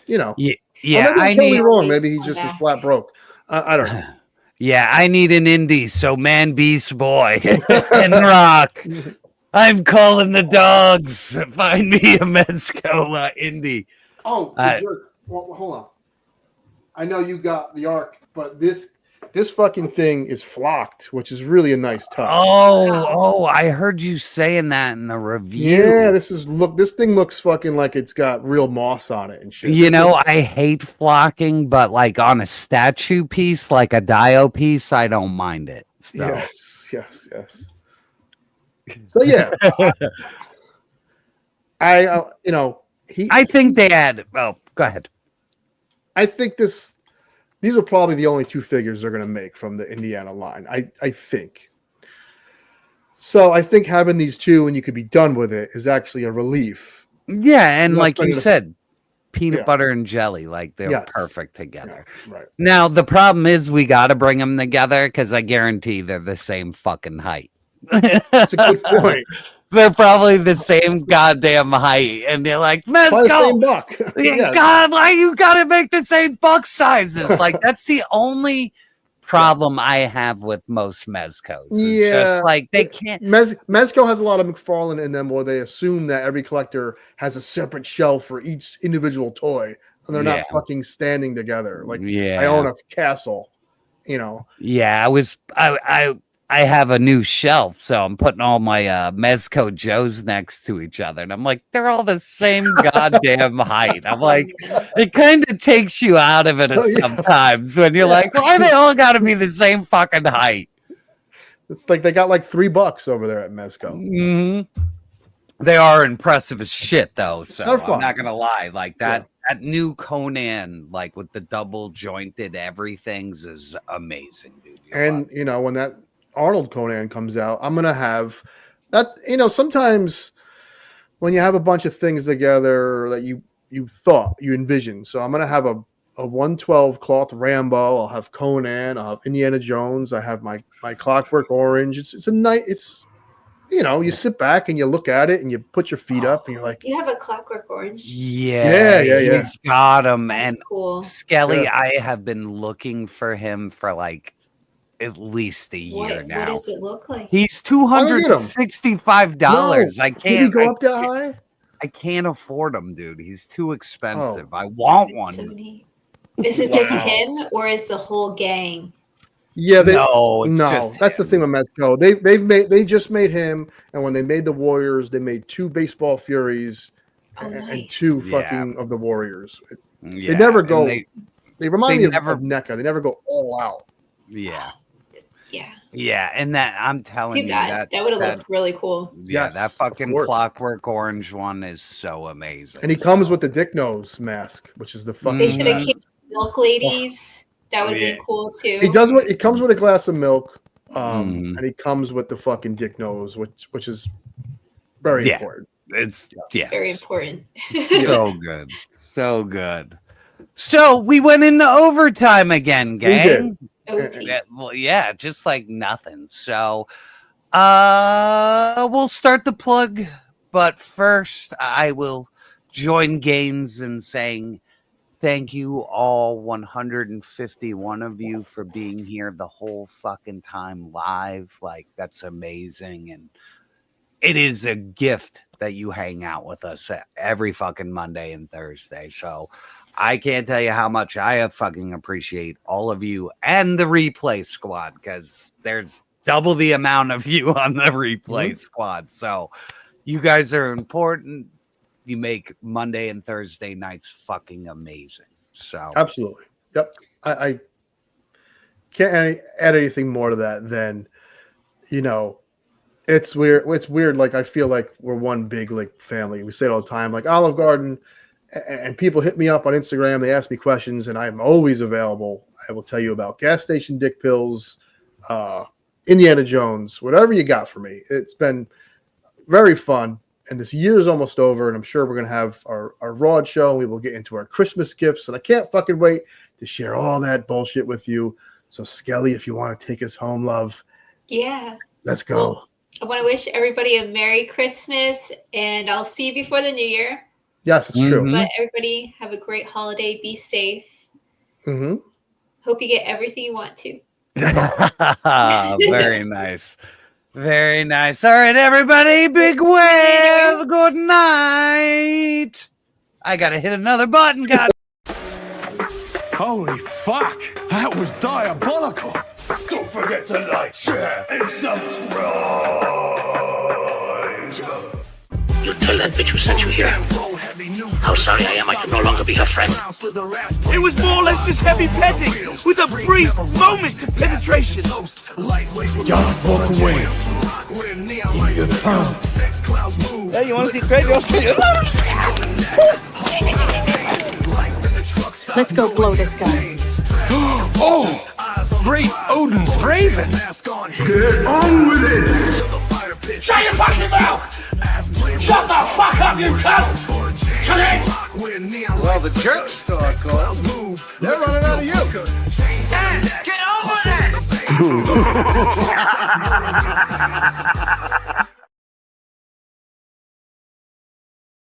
you know. Yeah, I need wrong. Maybe he just is flat broke. I don't know. Yeah, I need an indie. So Man Beast Boy and Rock. I'm calling the dogs. Find me a Mezco indie. Oh, well, hold on. I know you got the Ark, but this fucking thing is flocked, which is really a nice touch. Oh, I heard you saying that in the review. Yeah, this thing looks fucking like it's got real moss on it and shit. You know, I hate flocking, but like on a statue piece, like a Dio piece, I don't mind it. So. Yes. So yeah, I think they had. Oh, go ahead. I think these are probably the only 2 figures they're going to make from the Indiana line. I think. So I think having these 2 and you could be done with it is actually a relief. Yeah, and like you said, peanut butter and jelly, like they're perfect together. Yeah, right. Now the problem is we got to bring them together because I guarantee they're the same fucking height. That's a good point. They're probably the same goddamn height, and they're like, Mezco, buck. God, why you gotta make the same buck sizes? Like that's the only problem I have with most Mezcos. It's just like they can't. Mezco has a lot of Mcfarlane in them, where they assume that every collector has a separate shelf for each individual toy, and they're not fucking standing together. Like I own a castle, you know. Yeah, I have a new shelf, so I'm putting all my Mezco Joes next to each other, and I'm like, they're all the same goddamn height. I'm like, it kind of takes you out of it sometimes when you're like, why they all got to be the same fucking height? It's like they got like $3 over there at Mezco. Mm-hmm. They are impressive as shit, though. So I'm not gonna lie, like that new Conan, like with the double jointed everything's, is amazing, dude. And you know when that Arnold Conan comes out, I'm gonna have that. You know, sometimes when you have a bunch of things together that you envision. So I'm gonna have a 112 cloth Rambo. I'll have Conan. I'll have Indiana Jones. I have my Clockwork Orange. It's a night. It's, you know, you sit back and you look at it and you put your feet up and you're like, you have a Clockwork Orange. Yeah. He's got him. And cool. Skelly, I have been looking for him for like at least a year now. What does it look like? He's $265. No. I can't. Did he go up that high? I can't afford him, dude. He's too expensive. I want one. So is it just him or is the whole gang? Yeah, just that's the thing with Mezco. They just made him, and when they made the Warriors, they made 2 Baseball Furies and 2 fucking of the Warriors. They never go. They remind me of NECA. They never go all out. Yeah, and that I'm telling you that would have looked really cool. Yeah, that fucking Clockwork Orange one is so amazing. And he comes with the Dick Nose mask, which is the fucking. They should have kept Milk Ladies. That would be cool too. He does what? It comes with a glass of milk, and he comes with the fucking Dick Nose, which is very important. It's very important. So good. So we went into overtime again, gang. Well, yeah, just like nothing. So we'll start the plug, but first I will join Gaines in saying thank you all 151 of you for being here the whole fucking time live. Like, that's amazing. And it is a gift that you hang out with us every fucking Monday and Thursday. So I can't tell you how much I fucking appreciate all of you and the replay squad, because there's double the amount of you on the replay squad. So you guys are important. You make Monday and Thursday nights fucking amazing. So absolutely. Yep. I can't add anything more to that than, you know, it's weird. It's weird. Like, I feel like we're one big like family. We say it all the time, like Olive Garden, and people hit me up on Instagram. They ask me questions, and I'm always available. I will tell you about gas station dick pills, Indiana Jones, whatever you got for me. It's been very fun. And this year is almost over, and I'm sure we're going to have our Raw show. We will get into our Christmas gifts, and I can't fucking wait to share all that bullshit with you. So, Skelly, if you want to take us home, love. Yeah. Let's go. Well, I want to wish everybody a Merry Christmas, and I'll see you before the New Year. Yes, it's true. But everybody have a great holiday. Be safe. Mm-hmm. Hope you get everything you want to. Very nice. Very nice. All right, everybody. Big wave. Good night. I got to hit another button, God. Holy fuck! That was diabolical! Don't forget to like, share, and subscribe! You tell that bitch who sent you here how sorry I am I can no longer be her friend. It was more or less just heavy petting, with a brief moment of penetration. Just walk away. Hey, you want to see Craig? Let's go blow this guy. Oh! Great Odin's Raven! Get on with it! Shut your fucking mouth! Shut the fuck up, you cunt! Shut it! Well, the jerk store calls. They're running out of you. Dad, get over it!